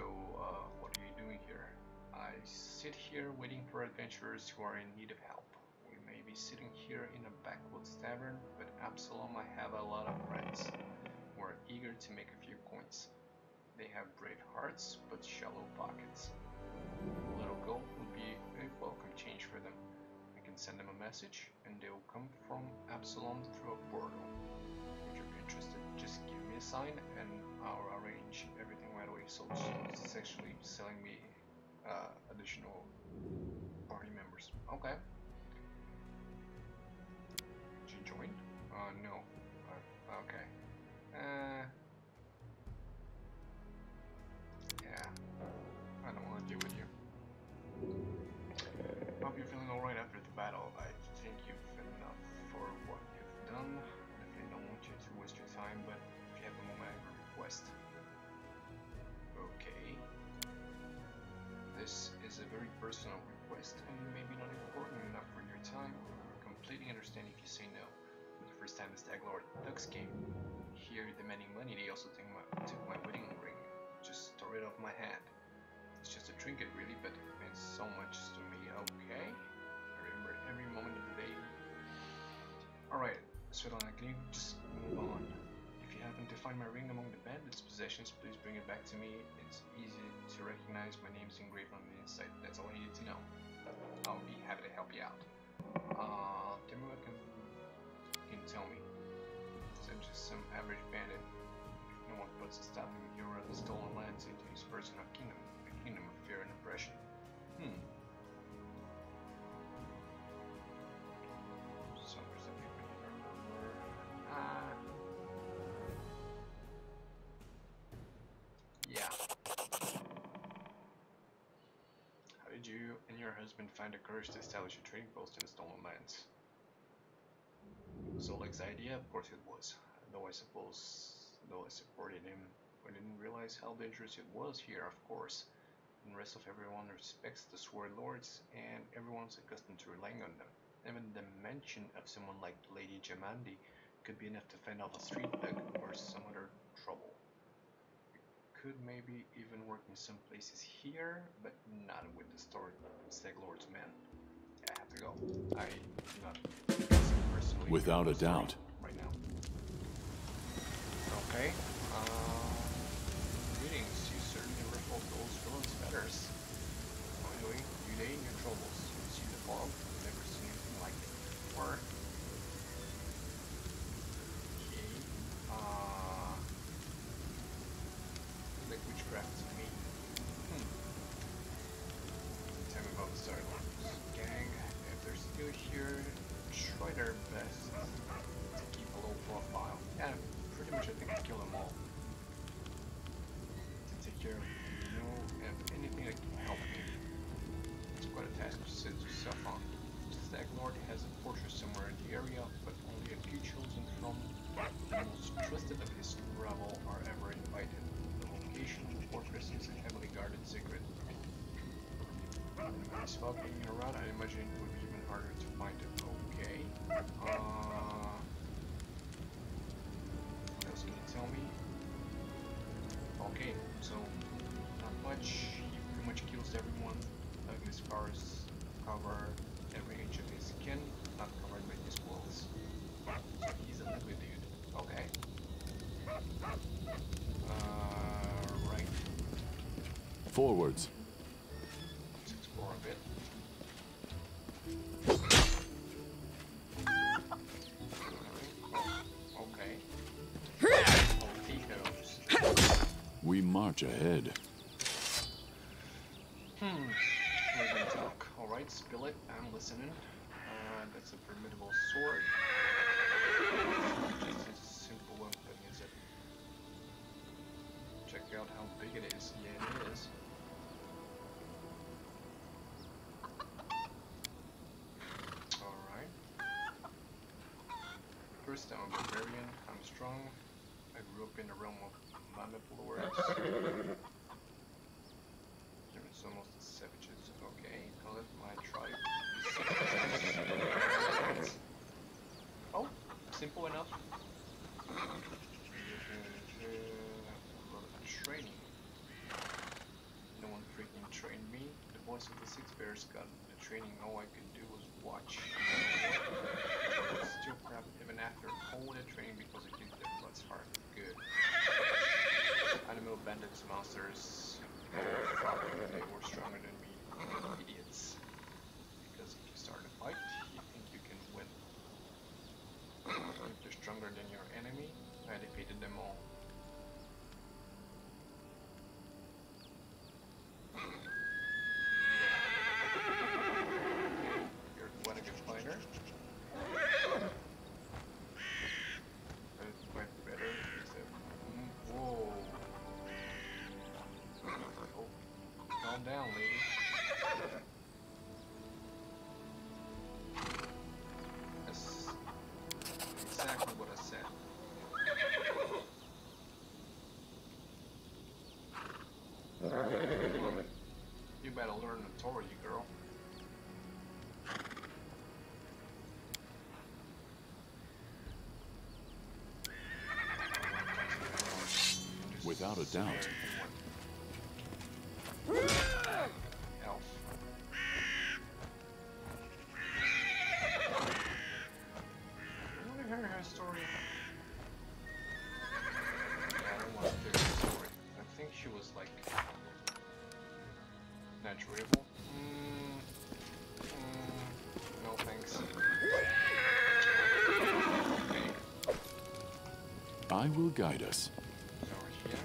what are you doing here? I sit here waiting for adventurers who are in need of help. We may be sitting here in a backwoods tavern, but Absalom, I have a lot of friends who are eager to make a few coins. They have brave hearts, but shallow pockets. A little gold would be a welcome change for them. I can send them a message, and they will come from Absalom through a portal. If you're interested, just give me a sign, and I'll arrange everything right away. So it's actually selling me additional party members. Okay. Did you join? No. Okay. Yeah. I don't want to deal with you. Hope you're feeling alright after the battle. I think you've enough for what you've done. Definitely don't want you to waste your time, but if you have a moment, I have a request. Okay. This is a very personal request, and maybe not important enough for your time. Completely understand if you say no. The first time the Stag Lord Ducks came here demanding money, they also took my wedding ring. Just tore it off my hand. It's just a trinket really, but it means so much to me. Okay. I remember every moment of the day. Alright, Svetlana, can you just move on? If you happen to find my ring among the bandits' possessions, please bring it back to me. It's easy to recognize. My name's engraved on the inside. That's all I need to know. I'll be happy to help you out. Tell me what can tell me. Is that just some average bandit? If no one puts a stop to the hero of the stolen lands into his personal kingdom, a kingdom of fear and oppression. So there's a people you remember. Yeah. How did you and your husband find the courage to establish a trading post in the stolen lands? It was Oleg's idea, of course it was. Though I supported him, I didn't realize how dangerous it was here, of course. And the rest of everyone respects the Sword Lords, and everyone's accustomed to relying on them. Even the mention of someone like Lady Jamandi could be enough to fend off a street thug or some other trouble. It could maybe even work in some places here, but not with the Stag Lord's men. I have to go. I do not personally. Without a doubt. Right now. Okay. Greetings. You certainly ruffled those villains' feathers. Finally, you day in your troubles. You see the fog. You've never seen anything like it before. Okay. Like witchcraft to me. Tell me about the Star Wars gang. If they're still here, try their best to keep a low profile. Yeah, pretty much I think I kill them all. To take care of and anything that can help me. It's quite a task to set yourself on. The Stag Lord has a fortress somewhere in the area, but only a few chosen from the most trusted of his rabble are ever invited. The location of the fortress is a heavily guarded secret. When I spot being around, I imagine it would be even harder to find it. Okay. What else can you tell me? Okay, so not much. He pretty much kills everyone. Ugly scars cover Forwards. Let's explore a bit. Okay. We march ahead. We're gonna talk. Alright, spill it. I'm listening. That's a formidable sword. Just a simple weapon, is it? Check out how big it is. Yeah, it is. Alright. First, I'm a barbarian. I'm strong. I grew up in the realm of mammoth lords. It's almost the savages. Okay, call it my tribe. Oh, simple enough. Training. No one freaking trained me. The voice of the Six Bears got the training. All I could do was watch. Still crap even after all the training because it kicked their butts hard. Good. Animal bandits, monsters. They were stronger than me. Idiots. Because if you start a fight, you think you can win. If they're stronger than your enemy, I defeated them all. You're quite a good fighter. But it's quite better. Whoa. Oh, calm down, lady. That's exactly what I said. You better learn authority, girl. Without a doubt. Elf. You want to hear her story? I don't want to hear her story. I think she was like naturable. No thanks. Okay. I will guide us. Over here.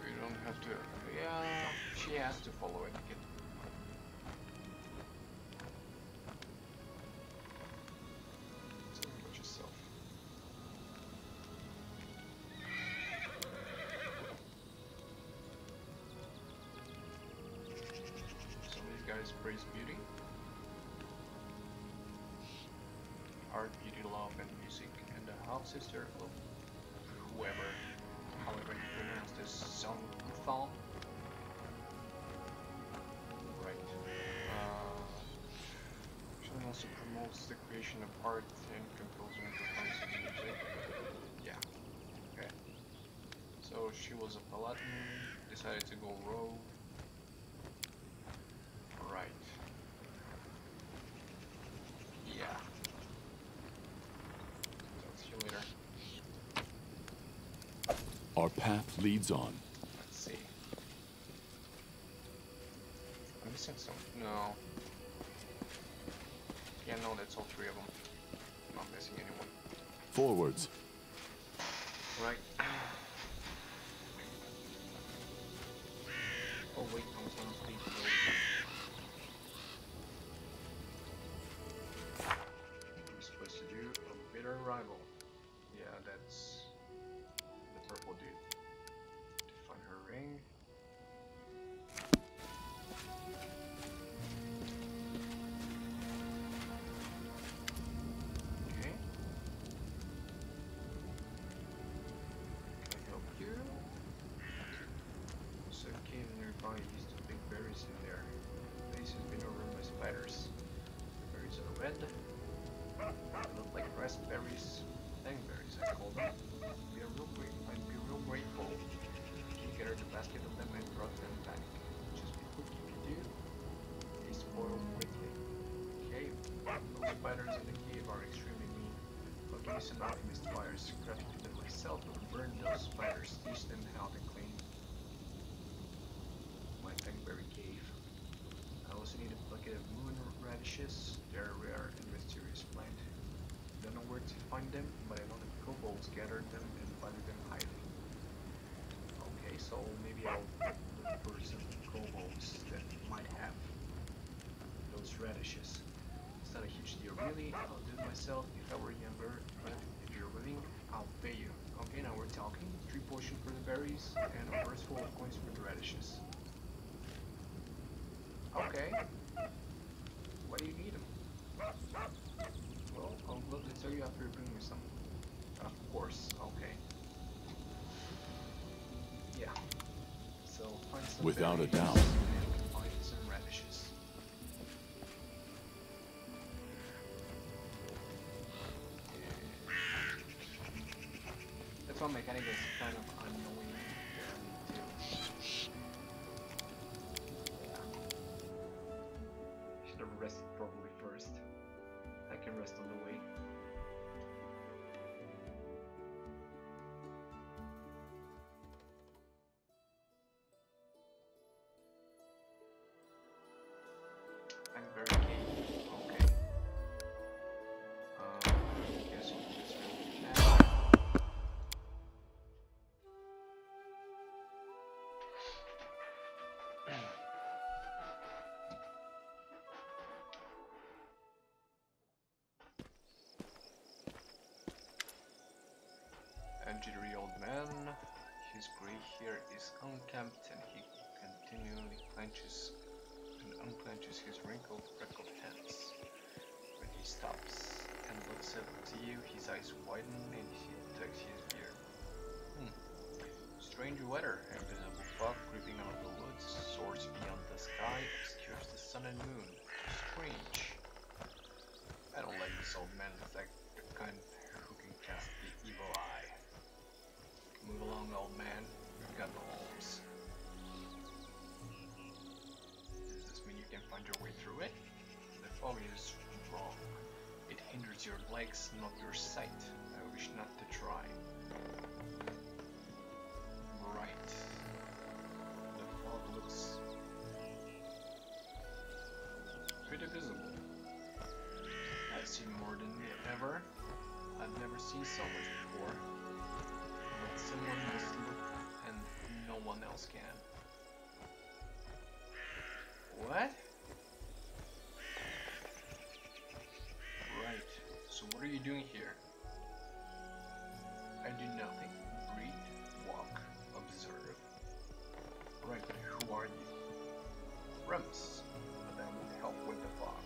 We don't have to. Yeah, she has to follow it. Tell me about yourself. So these guys praise beauty. Art, beauty, love, and music, and the half-sister of whoever, however you pronounce this song, right. She also promotes the creation of art and composing and performance of music. Yeah. Okay. So she was a paladin, decided to go rogue. Right. Yeah. Talk to you later. Our path leads on. Let's see. I'm missing some. No. Yeah, no, that's all three of them. I'm not missing anyone. Forwards. Right. Oh wait, I was on speed. I'm supposed to do a bitter rival. Yeah, that's the purple dude. To find her ring. Okay. Can I help you? So cave nearby used to big berries in there. The place has been overrun by spiders. The berries are red. They look like raspberries. Dangberries, I call them. I'd be real grateful if you gathered a basket of them and brought them back. Just be quick if you do. They spoil quickly. Cave. Those spiders in the cave are extremely mean. But give me some alchemist fires. Gratitude and my myself to burn those spiders, teach them how to clean my Thankberry cave. I also need a bucket of moon radishes. They're a rare and mysterious plant. Don't know where to find them, but I know that kobolds gathered them and valued them highly. Okay, so maybe I'll look for some kobolds that might have those radishes. It's not a huge deal really, I'll do it myself if I were younger, but if you're willing, I'll pay you. Okay, now we're talking. 3 potions for the berries, and a purse full of coins for the radishes. Okay. Why do you need them? Well, I'll gladly tell you after you bring me some. Of course, okay. Yeah. So, find some Without a berries doubt. and find some radishes. This one mechanic is kind of annoying too. Should have rested probably first. I can rest on the way. I'm very keen. Okay. Guess we'll just remove that. And jittery old man, his gray hair is unkempt and he continually clenches and unclenches his wrinkled, freckled hands. When he stops and looks up to you, his eyes widen and he tucks his beard. Strange weather, invisible fog creeping out of the woods, soars beyond the sky, obscures the sun and moon. Strange. I don't like this old man, it's like the kind who can cast the evil eye. Move along, old man. We've got no arms. Does this mean you can find your way through it? The fog is wrong. It hinders your legs, not your sight. I wish not to try. Right. The fog looks pretty visible. I see more than ever. I've never seen so much before. But someone must look and no one else can. What? Right. So what are you doing here? I do nothing. Breathe, walk, observe. Right, but who are you? Remus, but I would help with the fog.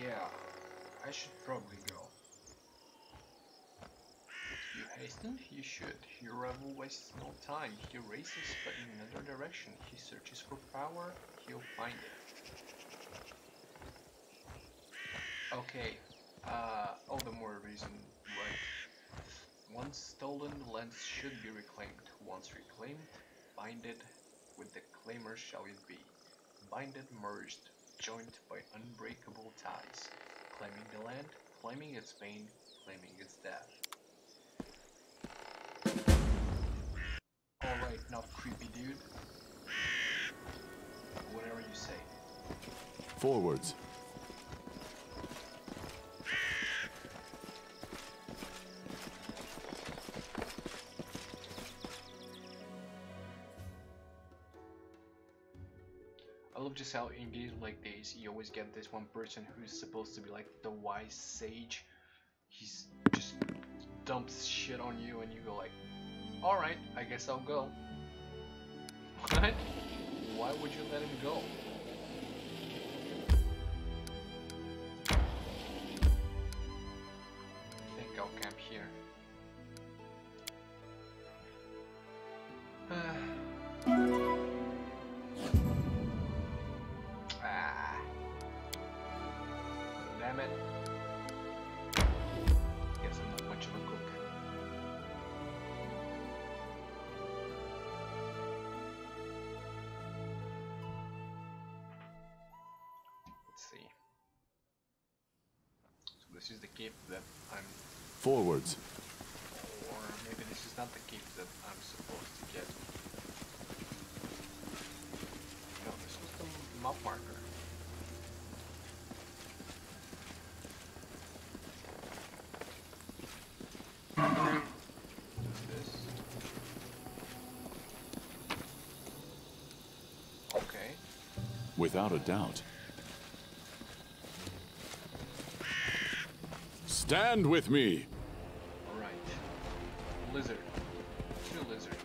Yeah, I should probably go. You hasten? You should. Your rival wastes no time. He races, but in another direction. He searches for power, he'll find it. Okay, all the more reason, right? Once stolen, the lands should be reclaimed. Once reclaimed, binded with the claimer shall it be. Binded, merged, joined by unbreakable ties. Claiming the land, claiming its pain, claiming its death. Alright, not creepy dude. Whatever you say. Forwards. I love just how in games like this, you always get this one person who's supposed to be like the wise sage. He's just dumps shit on you and you go like, alright, I guess I'll go. What? Why would you let him go? I think I'll camp here. Damn it. Guess I'm not much of a cook. Let's see. So this is the cave that I'm Forwards. Or maybe this is not the cave that I'm supposed to get. No, this was the map marker. What's this? Okay. Without a doubt. Stand with me. Alright. Lizard. Two lizards.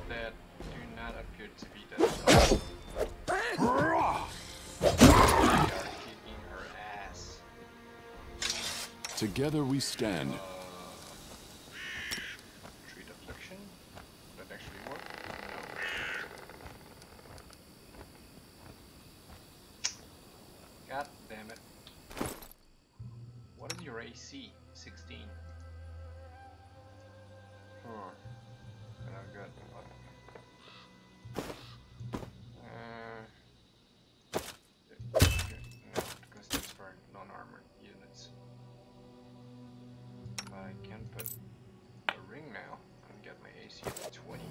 That do not appear to be that tough. They are kicking her ass. Together we stand. Treat affliction? That actually work? No. God damn it. What is your AC? 16. Huh. And I've got what? No, because that's for non-armored units. But I can put a ring now and get my AC at 20.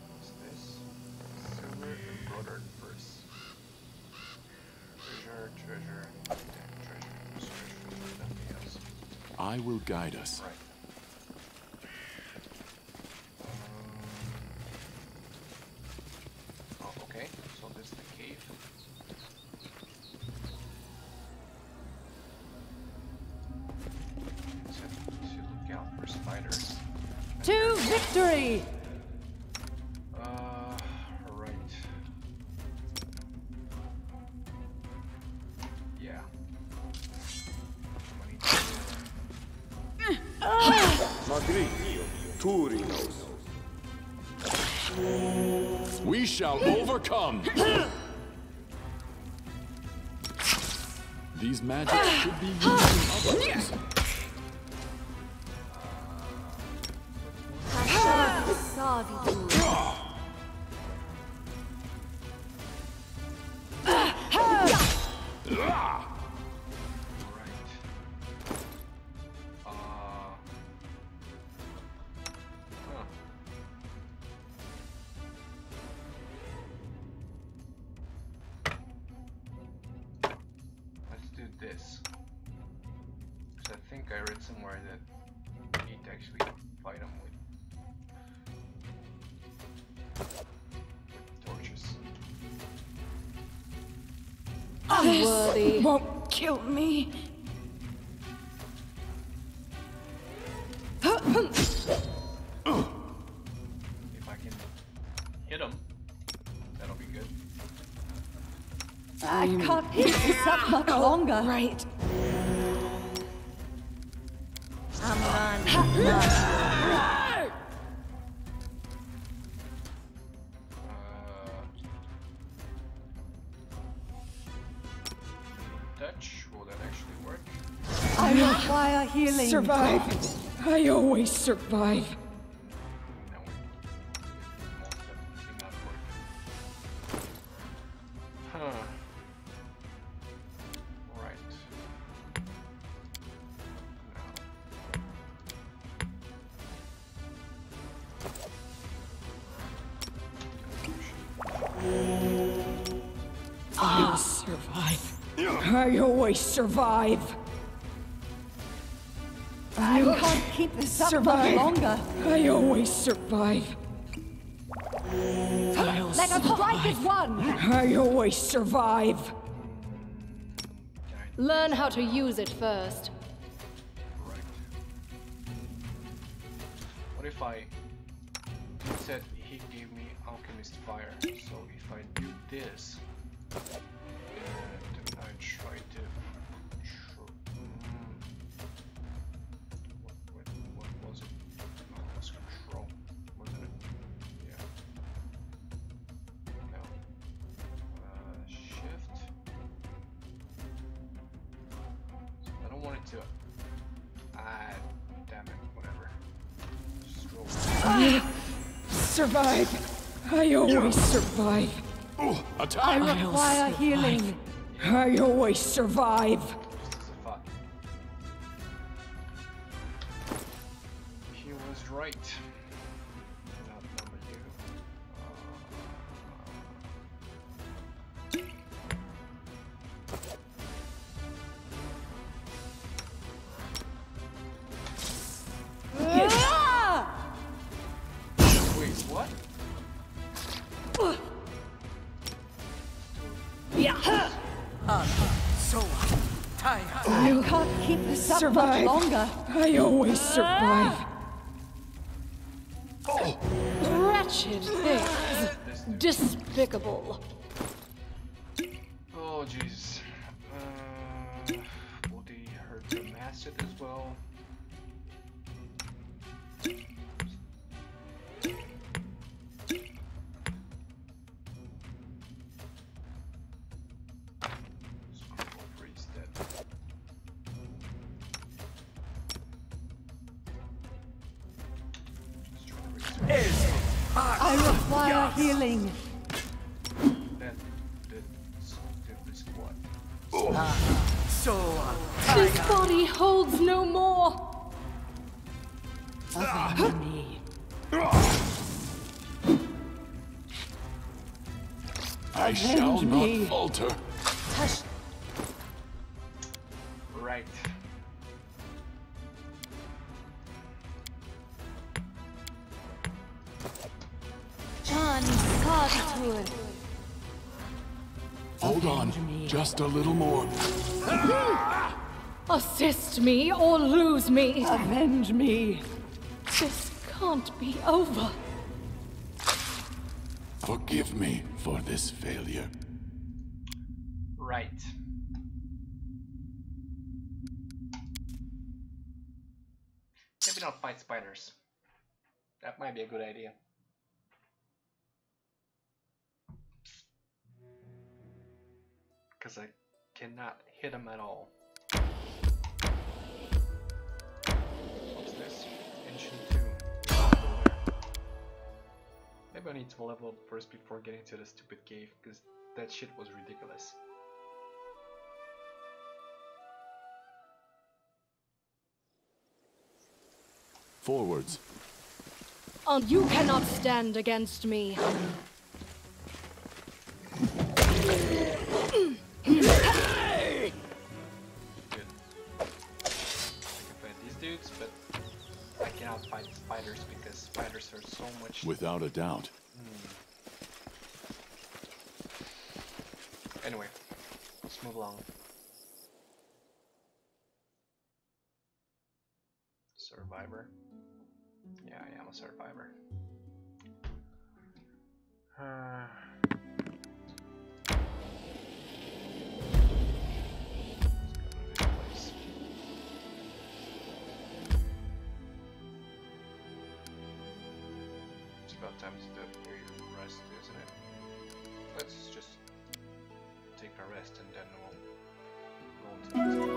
What's this? Silver embroidered purse. Treasure. Nothing else. I will guide us. Right. Oh, okay. So this is the cave. So look out for spiders. To victory! Right. Yeah. We shall overcome. These magics should be used in others. Let's do this. Because I think I read somewhere that you need to actually fight them with torches. Unworthy. Won't kill me. If I can hit them, that'll be good. I can't keep this up much longer. Right. Touch, will that actually work? I require healing. Survive. I always survive. No, it most definitely not work. Huh. Right. I'll survive. I always survive. I can't keep this up much Survive. longer. I always survive. I'll Let us strike as one. I always survive. Learn how to use it first. Right. What if I... He said he gave me alchemist fire, so if I do this, and I try to... What was it? No, it was control, wasn't it? Yeah. No. Shift. So I don't want it to... damn it, whatever. Just roll. Survive. I always survive. Attack! I require healing. I always survive. Just as a thought. He was right. Cannot number you. Wait, what? You can't keep this up much longer. I always survive. Wretched things. Despicable. Oh jeez. Will they hurt the master as well? I require healing. This body holds no more. Avenge me. I shall not falter. Right. John Carter. Hold on, just a little more. Assist me or lose me. Avenge me. This can't be over. Forgive me for this failure. Right. Maybe not fight spiders. That might be a good idea. Because I cannot hit him at all. What's this? Ancient 2. Maybe I need to level up first before getting to the stupid cave, because that shit was ridiculous. Forwards. And you cannot stand against me. Good. I can fight these dudes, but I cannot fight spiders because spiders are so much. Without a doubt. Anyway, let's move along. Survivor. Yeah, I am a survivor. It's about time to do your rest, isn't it? Let's just take a rest and then we'll go into the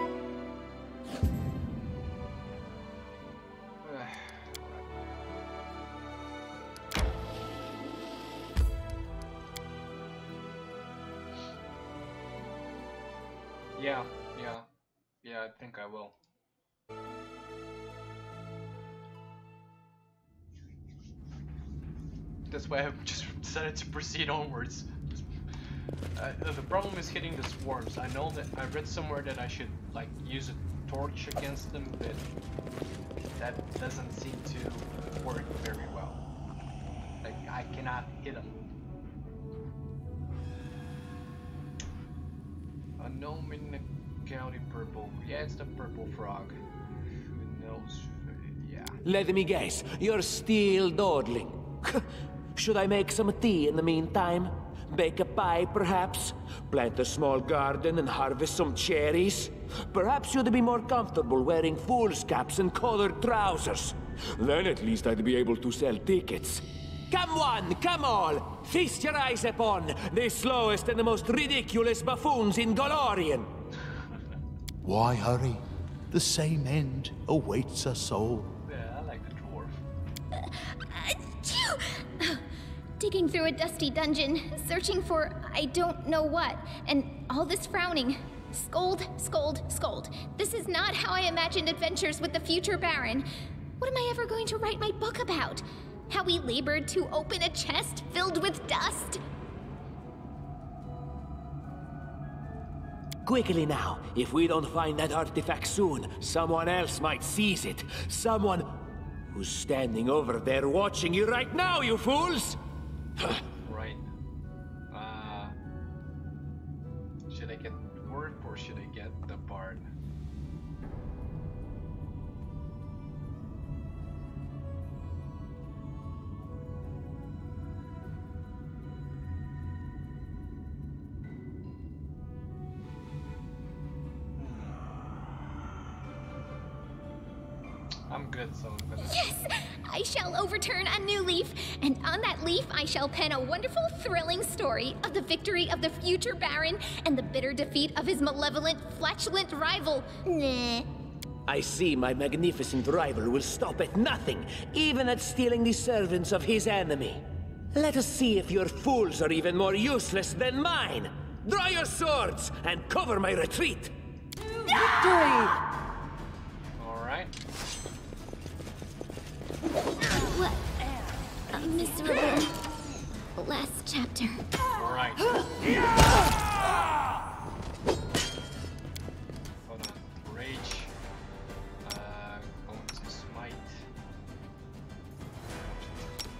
Yeah, I think I will. That's why I've just decided to proceed onwards. The problem is hitting the swarms. I know that I read somewhere that I should like use a torch against them, but that doesn't seem to work very well. Like I cannot hit them. A gnome in the county purple. Yeah, it's the purple frog. Who knows? Yeah. Let me guess, you're still dawdling. Should I make some tea in the meantime? Bake a pie, perhaps? Plant a small garden and harvest some cherries? Perhaps you'd be more comfortable wearing fool's caps and colored trousers. Then at least I'd be able to sell tickets. Come one, come all! Feast your eyes upon the slowest and the most ridiculous buffoons in Golorian! Why hurry? The same end awaits us all. Yeah, I like the dwarf. Digging through a dusty dungeon, searching for I don't know what, and all this frowning. Scold, scold, scold. This is not how I imagined adventures with the future Baron. What am I ever going to write my book about? How we labored to open a chest filled with dust? Quickly now. If we don't find that artifact soon, someone else might seize it. Someone who's standing over there watching you right now, you fools! Right. Should I get Dwarf or should I get the Bard? I'm good, so I'm gonna... Yes! I shall overturn a new leaf, and on that leaf I shall pen a wonderful, thrilling story of the victory of the future Baron and the bitter defeat of his malevolent, flatulent rival. Nah. I see my magnificent rival will stop at nothing, even at stealing the servants of his enemy. Let us see if your fools are even more useless than mine. Draw your swords and cover my retreat. Victory! Alright. What a miserable last chapter. Alright. Hold on. Rage. Going to smite.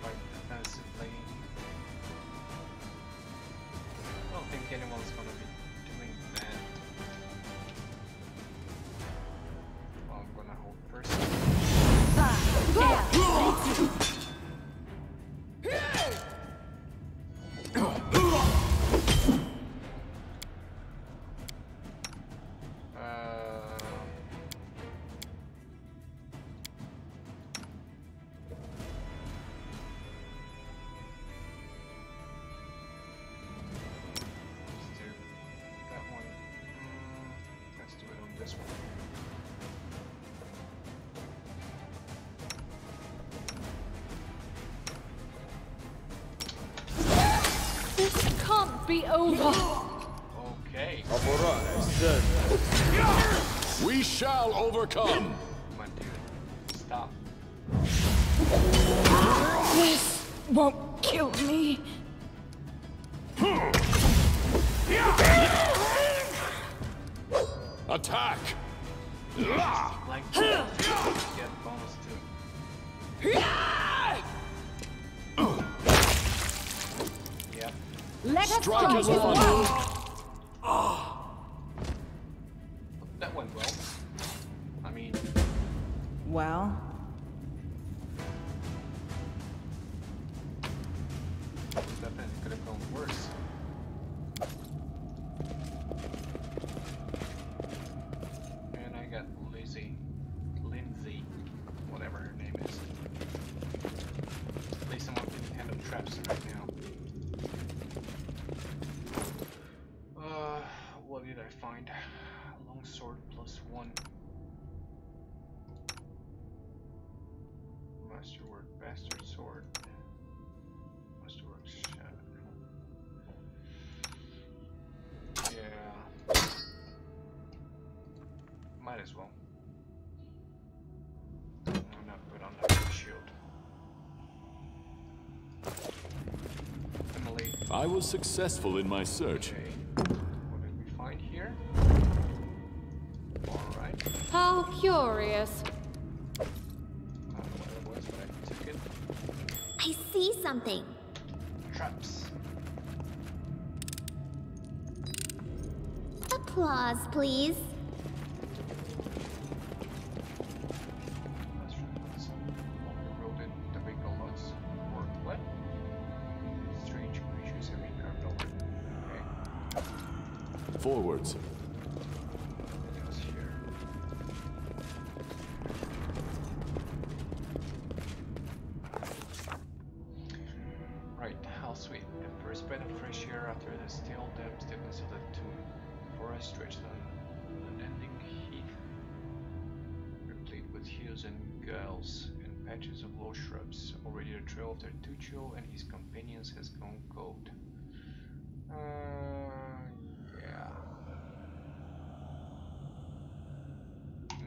Fight defensively. I don't think anyone's gonna be doing that. Well, I'm gonna hold first. Let's do it on this one. This can't be over. Okay. We shall overcome. Come on, dude. Stop. This won't kill me. Attack! Like, get bonus too. Yep. Let us Strike try as this one. one. That went well. I mean, Well, definitely could have gone worse. And I got Lindsay, whatever her name is. At least I'm not getting kind of traps right now. What did I find? Longsword +1. Masterwork Bastard Sword. Masterwork Shadow. Yeah. Might as well. I'm not put on that shield. Emily. I was successful in my search. Okay. What did we find here? Alright. How curious. I don't know what it was, but I took it. I see something. Traps. Applause, please. Let's longer road in the vehicle lots. Or what? Strange creatures have been carved over. Okay. Forwards. It was here. Right, how sweet. The first bit of fresh air after the still damp stillness of the tomb. Forest stretched on unending heath, replete with hues and gulls and Patches of low shrubs. Already the trail of Tartuccio and his companions has gone cold. Yeah.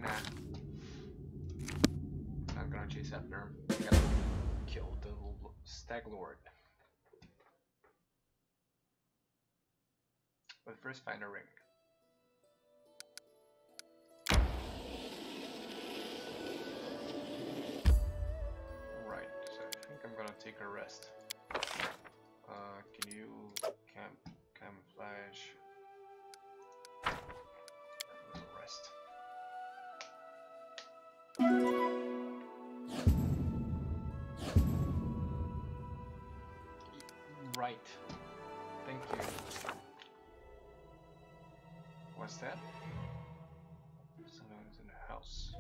Nah. Not gonna chase after him. I gotta kill the Stag Lord. But first find a ring. Right, so I think I'm gonna take a rest. Can you camouflage? Rest. Right. Thank you. What's that? Someone's in the house.